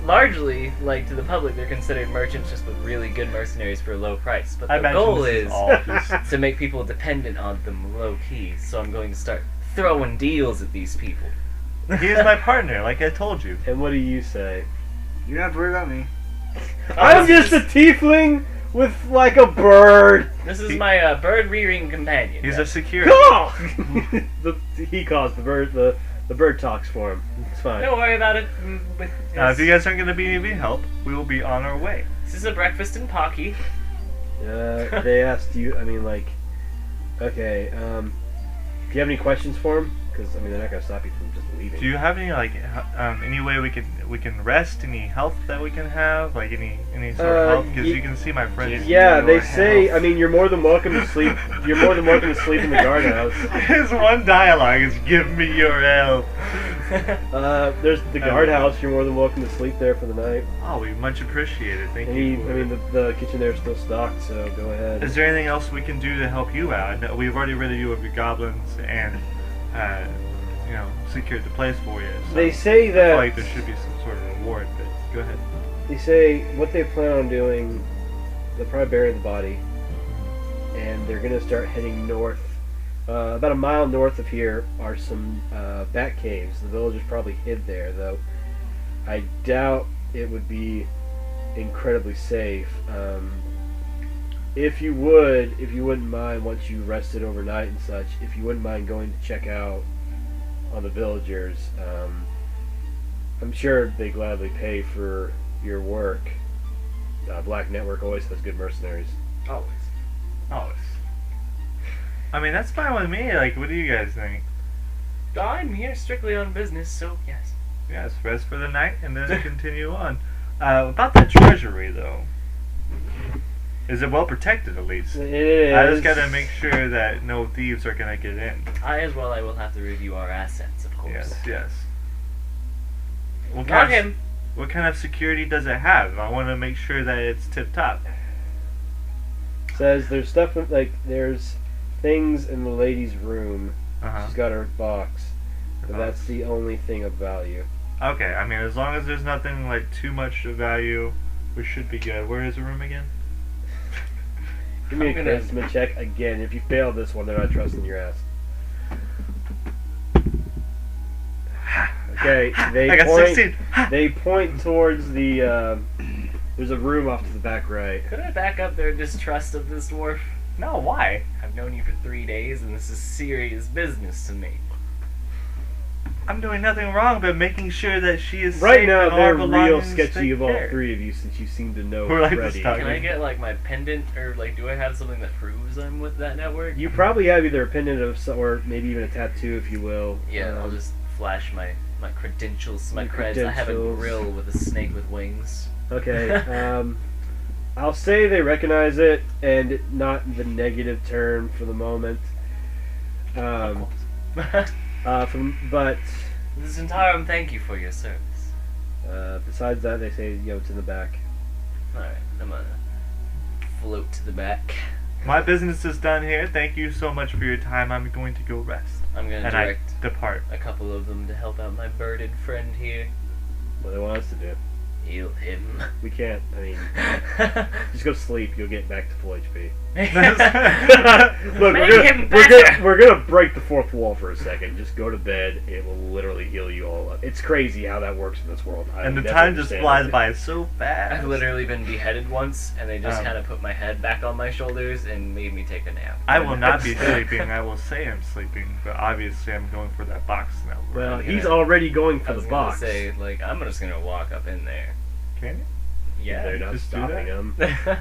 largely, like to the public, they're considered merchants just with really good mercenaries for a low price. But I the imagine goal this is all just to make people dependent on them low key. So I'm going to start throwing deals at these people. He is my partner, like I told you. And what do you say? You don't have to worry about me. I'm just a tiefling with like a bird. This is my bird rearing companion. He's Yeah. a security. Oh! He calls the bird. The bird talks for him. It's fine. Don't worry about it. If you guys aren't going to be any help, we will be on our way. This is a breakfast in Pocky. They asked you. I mean, like, okay. Do you have any questions for him? Because I mean, they're not gonna stop you from just leaving. Do you have any any way we can rest? Any health that we can have? Like any sort of help? Because you can see my friend. Yeah, they Your say. health. I mean, you're more than welcome to sleep. You're more than welcome to sleep in the guardhouse. His one dialogue is "Give me your help." There's the guardhouse. You're more than welcome to sleep there for the night. Oh, we much appreciate it. Thank And you. I mean, the kitchen there's still stocked, so go ahead. Is there anything else we can do to help you out? I know we've already rid you of your goblins and, secured the place for you. So They say I that. feel like there should be some sort of reward, but go ahead. They say what they plan on doing. They'll probably bury the body, and they're gonna start heading north. About a mile north of here are some bat caves. The villagers probably hid there, though. I doubt it would be incredibly safe. If you wouldn't mind, once you rested overnight and such, if you wouldn't mind going to check out on the villagers, I'm sure they gladly pay for your work. Black Network always has good mercenaries. Always. I mean, that's fine with me. Like, what do you guys think? I'm here strictly on business, so yes. Yes, rest for the night and then continue on. About the treasury, though. Is it well protected, at least? It is. I just gotta make sure that no thieves are gonna get in. I will have to review our assets, of course. Yes. What Not kind of, him. What kind of security does it have? I want to make sure that it's tip top. Says there's stuff like there's things in the lady's room. Uh-huh. She's got her box, but that's the only thing of value. Okay, I mean, as long as there's nothing like too much of value, we should be good. Where is the room again? Give me a I'm gonna- charisma check again. If you fail this one, they're not trusting your ass. Okay, I got 16. They point towards the. There's a room off to the back right. Could I back up their distrust of this dwarf? No, why? I've known you for 3 days, and this is serious business to me. I'm doing nothing wrong but making sure that she is Right safe now, and all they're real belongings sketchy taken of all care. three of you, since you seem to know We're like Freddy. this talk. Can I get like my pendant, or like, do I have something that proves I'm with that network? You probably have either a pendant of some, or maybe even a tattoo, if you will. Yeah, I'll just flash my credentials, my creds. I have a credentials. grill with a snake with wings. Okay. I'll say they recognize it, and not the negative term for the moment. But This entire thank you for your service. besides that, they say, it's in the back. Alright, I'm gonna float to the back. My business is done here. Thank you so much for your time. I'm going to go rest. I'm gonna And direct I depart. a couple of them to help out my birded friend here. What do they want us to do? Heal him. We can't. I mean, just go sleep. You'll get back to full HP. Look, Make him we're better. gonna we're gonna break the fourth wall for a second. Just go to bed. It will literally heal you all up. It's crazy how that works in this world. I And the never time just understand flies it. by so fast. I've literally been beheaded once, and they just Oh. kind of put my head back on my shoulders and made me take a nap. I will not be sleeping. I will say I'm sleeping, but obviously I'm going for that box now. Well, I'm he's gonna- already going I for was the gonna box. say, like, I'm just gonna walk up in there. Can you? Yeah. They're not just do stopping that. him.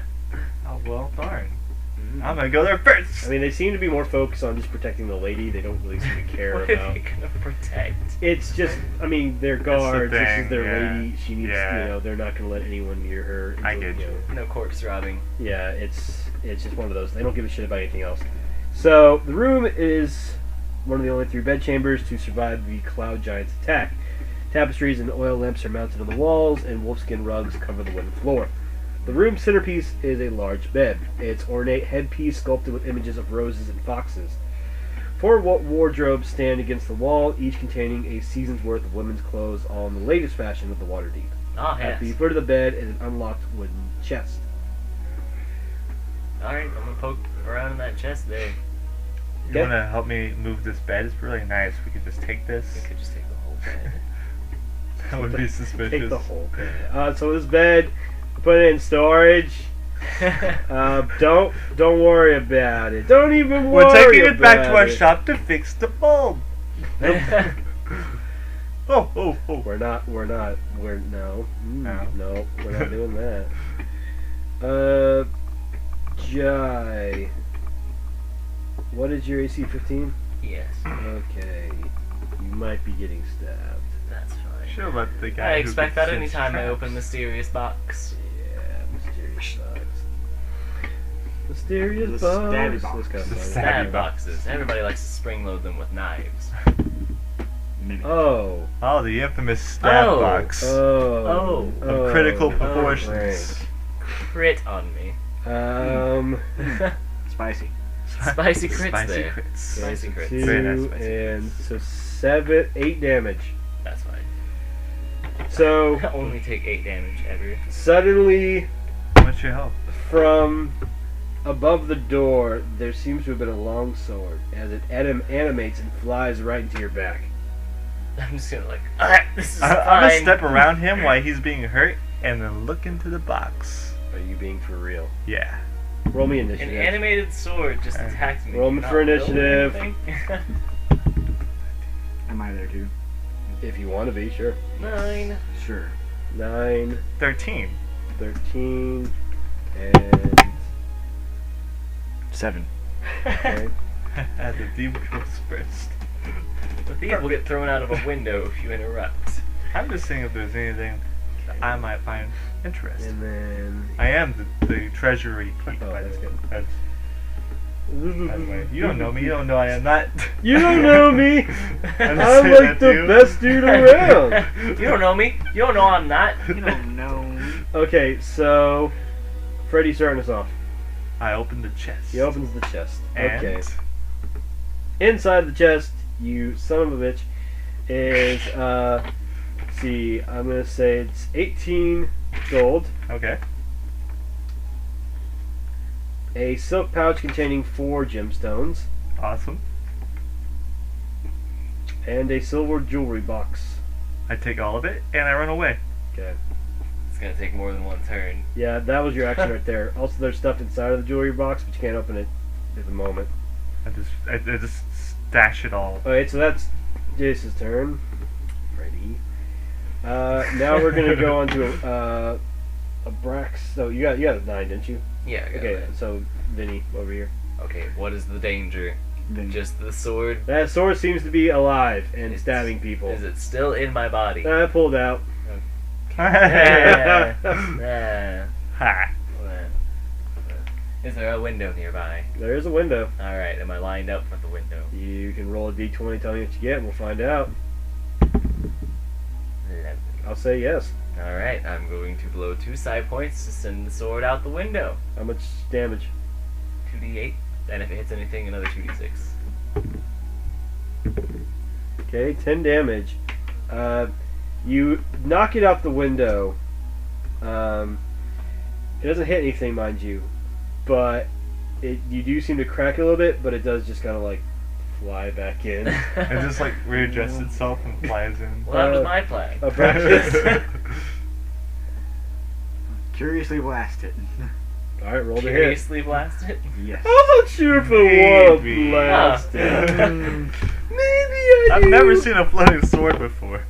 Oh, well, darn. I'm gonna go there first. I mean, they seem to be more focused on just protecting the lady. They don't really seem to care What are about. they gonna protect? It's just, I mean, they're the guards. This thing, is their yeah. lady. She needs, Yeah. they're not going to let anyone near her. I until, get you. No corpse robbing. Yeah, it's just one of those. They don't give a shit about anything else. So the room is one of the only 3 bed chambers to survive the Cloud Giant's attack. Tapestries and oil lamps are mounted on the walls, and wolfskin rugs cover the wooden floor. The room's centerpiece is a large bed. Its ornate headpiece sculpted with images of roses and foxes. 4 wardrobes stand against the wall, each containing a season's worth of women's clothes, all in the latest fashion of the Waterdeep. Oh, At yes. the foot of the bed is an unlocked wooden chest. Alright, I'm gonna poke around in that chest there. You Okay. wanna help me move this bed? It's really nice. We could just take this. We could just take the whole bed. That would be Take suspicious. the whole bed. So this bed, put it in storage. Don't worry about it. Don't even worry. We're taking it back to about our it. shop to fix the bulb. Oh. We're no. We're not doing that. Jai. What is your AC 15? Yes, Okay. You might be getting stabbed. that's fine. Should have let the guy. I who expect gets that sent anytime I traps. open Mysterious Box. Yeah, mysterious box. Mysterious The box. stabby This box. guy's The funny. stab- Stab Stabby boxes. Everybody likes to spring load them with knives. Maybe. Oh. Oh, the infamous stab Oh. box. Oh. Of critical Oh, proportions. Crit on me. Spicy. Spicy crits Spicy there. crits. Spicy crits. Very nice 2 spicy and crits. so 8 damage. That's fine. So I only take 8 damage ever. suddenly, What's your help? from above the door, there seems to have been a long sword as it animates and flies right into your back. I'm just gonna like, alright, this is I'm fine. gonna step around him while he's being hurt, and then look into the box. Are you being for real? Yeah. Roll me An initiative. animated sword just attacked me. Roll me Not for initiative. roll anything. Am I there too? If you want to be, sure. 9. Sure. 9, 13. 13, and 7. okay. At the deep goes first. The thief will get thrown out of a window if you interrupt. I'm just seeing if there's anything that I might find interesting. And then I am the treasury geek, Oh, by the that's way. good. By the way. You don't know me. You don't know I am not. You don't know me. I'm I'm saying like that the to you. best dude around. You don't know me. You don't know I'm not. You don't know. Okay, so Freddy's starting us off. I opened the chest. He opens the chest. And Okay. Inside the chest, you son of a bitch, is let's see, I'm gonna say it's 18 gold. Okay. a silk pouch containing 4 gemstones, Awesome. and a silver jewelry box. I take all of it and I run away. Okay. It's gonna take more than one turn. Yeah, that was your action right there. Also, there's stuff inside of the jewelry box, but you can't open it at the moment. I just stash it all. Alright, so that's Jace's turn. Ready. Now we're gonna go on to a Brax. So you got a 9, didn't you? Yeah. I got Okay, that. so Vinny over here. Okay. What is the danger? Then Just the sword? That sword seems to be alive and It's- stabbing people. Is it still in my body? I pulled out. Nah. Ha. Is there a window nearby? There is a window. Alright, am I lined up for the window? You can roll a d20, tell me what you get, and we'll find out. Lovely. I'll say yes. Alright, I'm going to blow 2 side points to send the sword out the window. How much damage? 2d8, and if it hits anything, another 2d6. Okay, 10 damage. You knock it out the window. It doesn't hit anything, mind you, but you do seem to crack a little bit, but it does just kind of like fly back in. It just like readjusts itself and flies in. Well, that was my plan. Abraxas. curiously blast it. Alright, roll to hit. Curiously blast it? Yes. I'm not sure if I want to Maybe. blast it. Maybe I do. I've never seen a floating sword before.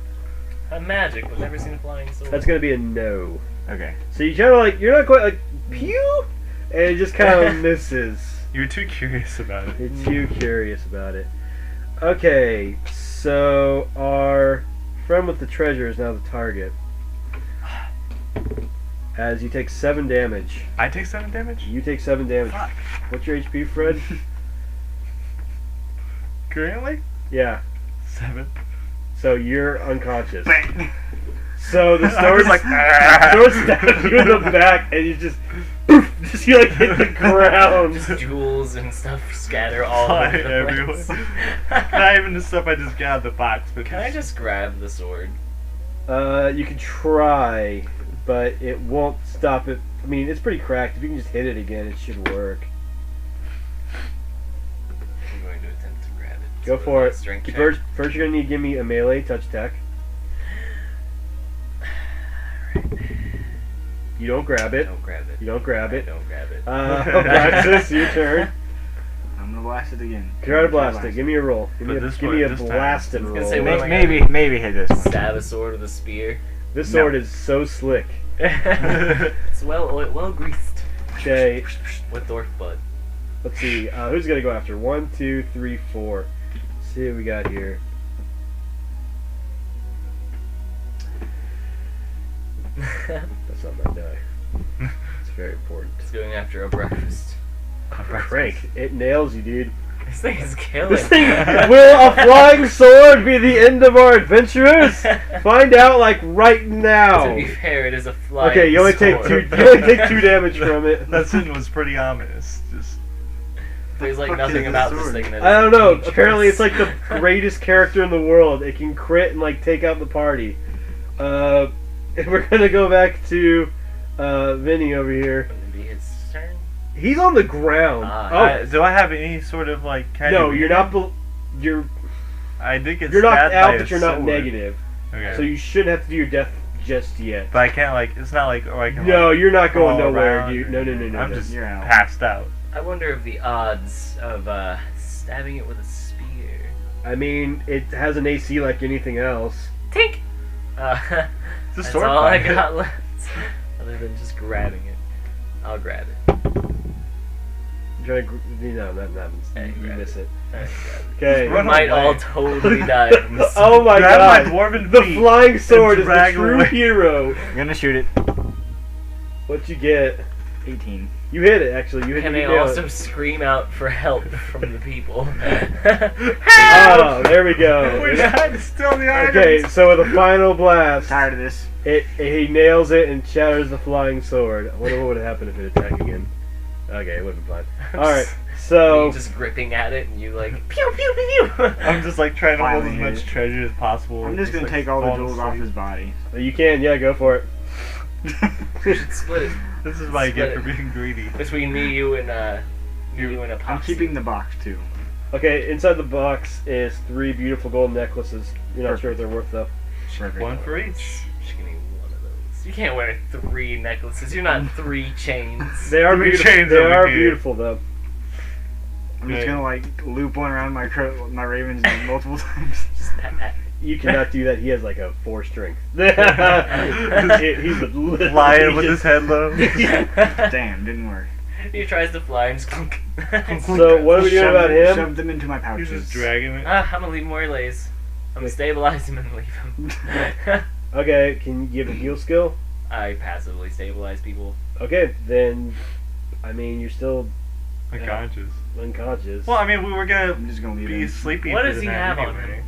I'm magic, but never seen a flying sword. That's gonna be a no. Okay. So you kind of like, you're not quite like, pew! And it just kind of misses. You were too curious about it. You're too curious about it. Okay, so our friend with the treasure is now the target. As you take 7 damage. I take 7 damage? You take 7 damage. Fuck. What's your HP, Fred? Currently? Yeah. 7. So you're unconscious. Bang. So the I sword was like, sword stabs you in the back, and you just poof, just you like hit the ground. Jewels and stuff scatter all Fly over the everywhere. place. Not even the stuff I just got out of the box, but Can I just grab the sword? You can try, but it won't stop it. I mean, it's pretty cracked. If you can just hit it again, it should work. I'm going to attempt to grab it. Go So for it. strength check. First, you're gonna need to give me a melee touch attack. You don't grab it. Don't grab it. You don't grab I it. don't grab it. Alexis, your turn. I'm gonna blast it again. Try to blast it. Give me a roll. Give me But a, this give one- me a this time- blasting I was roll. gonna say, what am I gonna Maybe hit this one. Stab a sword with a spear. This No. sword is so slick. It's well greased Okay, with dwarf blood. let's see. Who's gonna go after? 1, 2, 3, 4. Let's see what we got here. That's not my die. It's very important. It's going after a breakfast. Crank. It nails you, dude. This thing is killing. This thing, will a flying sword be the end of our adventurers? Find out like right now. To be fair, it is a flying Okay, you only take sword. 2. You only take 2 damage from it. That scene was pretty ominous. Just There's like Fuck nothing is about this this sword? thing that I don't is know. dangerous. Apparently, it's like the greatest character in the world. It can crit and like take out the party. We're gonna go back to Vinny over here. Wouldn't it be his turn? He's on the ground. do I have any sort of like kind No, of you're not. You're I did get you're knocked stabbed out, by but a you're not sword. negative. Okay. So you shouldn't have to do your death just yet. But I can't like it's not like I can No, like, you're not going crawl nowhere, around dude. or- No, no, no, no. I'm no. just You're out. passed out. I wonder if the odds of stabbing it with a spear. I mean, it has an AC like anything else. Tink! It's a That's sword all I fight. got left. Other than just grabbing it. I'll grab it. I'm trying to, no, that happens. Hey, You grab miss it. Alright, grab it. Okay. We Run might away. all totally die from this. Oh my Grab god. my dwarven The feet flying sword is the drag true away. hero. I'm gonna shoot it. What you get? 18. You hit it, actually. You hit Can it. they You nailed also it. scream out for help from the people? Oh, there we go. We got still the items. Okay, so with a final blast, Tired of this. he nails it and shatters the flying sword. I wonder what would have happened if it attacked again. Okay, it would have been fine. Alright, so... You just gripping at it and you like pew pew pew pew. I'm just like trying to hold as Finally much hit it. treasure as possible. I'm just gonna like, take all the fall jewels off asleep. his body. You can, yeah, go for it. We should split it This is what I get for Split being greedy. between me, you, and a I'm Poxy. keeping the box too. Okay, inside the box is 3 beautiful gold necklaces. You're not sure what they're worth though. Perfect. One for each. Just give me one of those. You can't wear 3 necklaces. You're not 3 chains. They are 3 beautiful. chains They over are here. beautiful though. I'm just gonna like loop one around my ravens multiple times. You cannot do that. He has like a 4 strength. He's a Flying with his head low. Damn, didn't work. He tries to fly and just clunk. So what are we doing about him? Shoved them into my He's pouches. just dragging it. I'm gonna leave him where he lays. I'm gonna stabilize him and leave him. Okay, can you give a heal skill? I passively stabilize people. Okay, then, I mean, you're still Unconscious. unconscious. Well, I mean, we were gonna I'm just gonna leave be him. sleepy. What for does the he night have on anyway. him?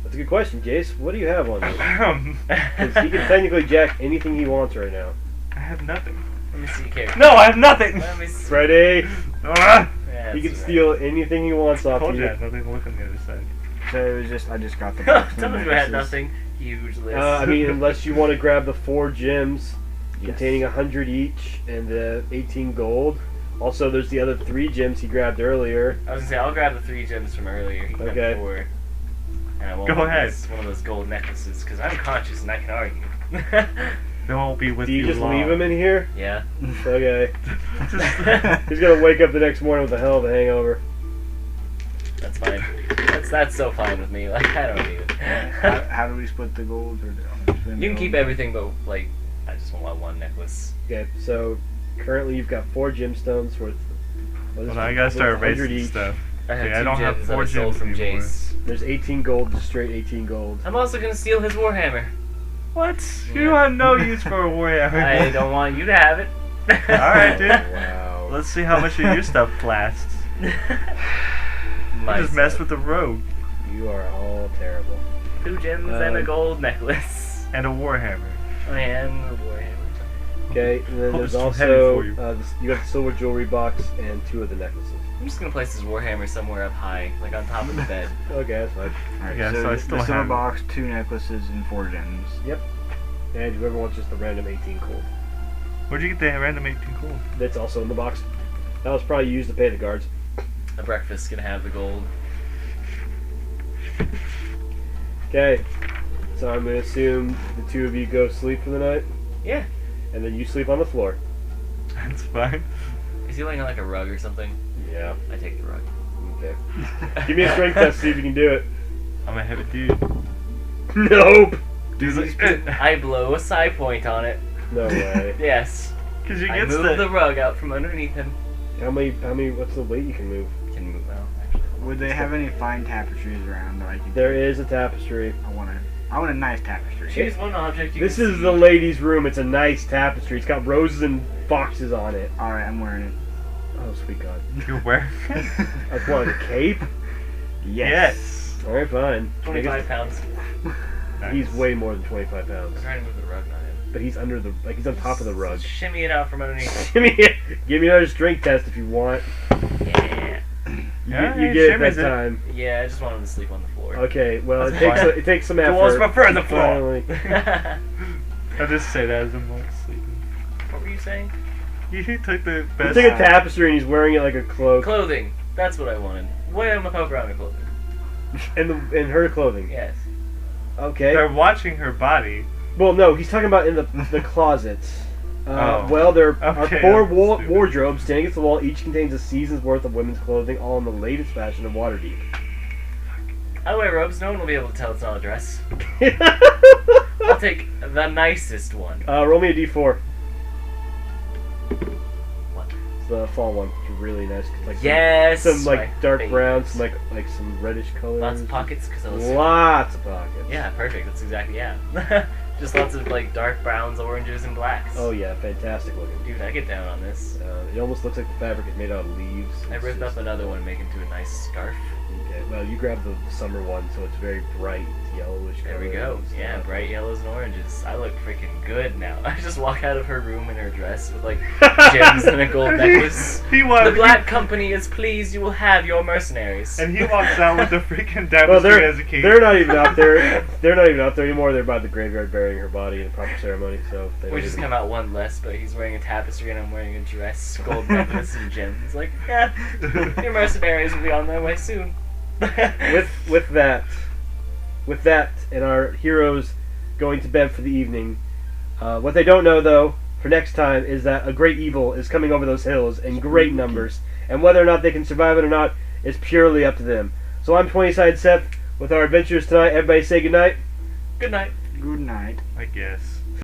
That's a good question, Jace. What do you have on you? 'Cause he I can technically jack anything he wants right now. have nothing. Let me see your character. No, I have nothing. Let me see. Freddie, Ah! Yeah, he can that's steal anything he wants I off told you I you. had nothing to look on the other side. So it was just I just got the right. box. Tell me you had nothing. Huge list. I mean, unless you want to grab the 4 gems Yes. containing 100 each and 18 gold. Also, there's the other 3 gems he grabbed earlier. I was gonna say I'll grab the 3 gems from earlier. He can Okay. have 4. And I won't Go want ahead. one of those gold necklaces because I'm conscious and I can argue. They won't be with Do you just long. leave him in here? Yeah. Okay. He's gonna wake up the next morning with a hell of a hangover. That's fine. That's so fine with me. Like I don't need it. How do we split the gold? Or You can keep everything, but like I just want 1 necklace. Okay, so currently you've got 4 gemstones worth. Well, I gotta start 100 erasing each. stuff. I have Okay, 2 I don't have gems 4 that I sold gems from anymore. Jace. There's 18 gold, just straight 18 gold. I'm also gonna steal his warhammer. What? Yeah. You have no use for a warhammer. I don't want you to have it. Alright, dude. Wow. Let's see how much of your stuff lasts. My You just mess stuff. with the rogue You are all terrible. 2 gems and a gold necklace. and a warhammer. And a warhammer. Okay, and then Hope there's it's too heavy also for you. you got the silver jewelry box and 2 of the necklaces. I'm just gonna place his warhammer somewhere up high, like on top of the bed. Okay, that's fine. Alright, Yeah, so, so I still the silver have- box, 2 necklaces, and 4 gems. And whoever wants just the random 18 gold, Where'd you get the random 18 gold? that's also in the box. That was probably used to pay the guards. The breakfast can have the gold. Okay, so I'm gonna assume the 2 of you go sleep for the night, Yeah. and then you sleep on the floor. That's fine. Is he laying on like a rug or something? Yeah. I take the rug. Okay. Give me a strength test, see if you can do it. I'm a heavy dude. Nope. Dude's like, I blow a psi point on it. No way. Yes. Cause you I get move the rug out from underneath him. How many? What's the weight you can move? Can move well, actually. Would they have any fine tapestries around that I could? There is a tapestry. I want a nice tapestry. Choose one object you This can is see. the ladies' room. It's a nice tapestry. It's got roses and foxes on it. All right, I'm wearing it. Oh, sweet God. You're where? I just wanted a cape. Yes. All right, fine. 25 pounds. He's way more than 25 I was pounds. trying to move the rug, not him. But he's under the, like, he's on top of the rug. Shimmy it out from underneath. Give me another strength test if you want. Yeah. You get it that shimmies it. time. Yeah, I just want him to sleep on the floor. Okay, well, That's it fine. takes some The effort. walls prefer the floor. Finally. I'll just say that as I'm like sleeping. What were you saying? He took the He best. took a tapestry and he's wearing it like a cloak. Clothing. That's what I wanted. What am I poke around in clothing? In her clothing. Yes. Okay. They're watching her body. Well, no, he's talking about in the closets. Oh. Well, there Okay, are 4 that's stupid. wardrobes standing against the wall. Each contains a season's worth of women's clothing, all in the latest fashion of Waterdeep. I wear robes. No one will be able to tell it's not a dress. I'll take the nicest one. Roll me a d4. What? It's the fall one. It's really nice. Like Yes. Some my like dark favorite. brown, some like some reddish colors. Lots of pockets because I was. Lots of pockets. Yeah, perfect. That's exactly yeah. Just lots of like dark browns, oranges, and blacks. Oh yeah, fantastic looking. Dude, I get down on this. It almost looks like the fabric is made out of leaves. I It's ripped just- up another one, make into a nice scarf. Okay, well you grab the summer one, so it's very bright yellowish yellowish There we go. colors. Yeah, bright yellows and oranges. I look freaking good now. I just walk out of her room in her dress with like gems and a gold necklace. He walks. The Black Company is pleased you will have your mercenaries. And he walks out with the freaking Well, tapestry as a key. they're not even out there. They're not even out there anymore. They're by the graveyard burying her body in a proper ceremony. So they We don't just even- come out one less, but he's wearing a tapestry and I'm wearing a dress, gold necklace and gems. Like, yeah, your mercenaries will be on their way soon. with that, and our heroes going to bed for the evening. What they don't know, though, for next time, is that a great evil is coming over those hills in great numbers, and whether or not they can survive it or not is purely up to them. So I'm 20-sided Seth with our adventures tonight. Everybody say goodnight. Good night. Good night. I guess.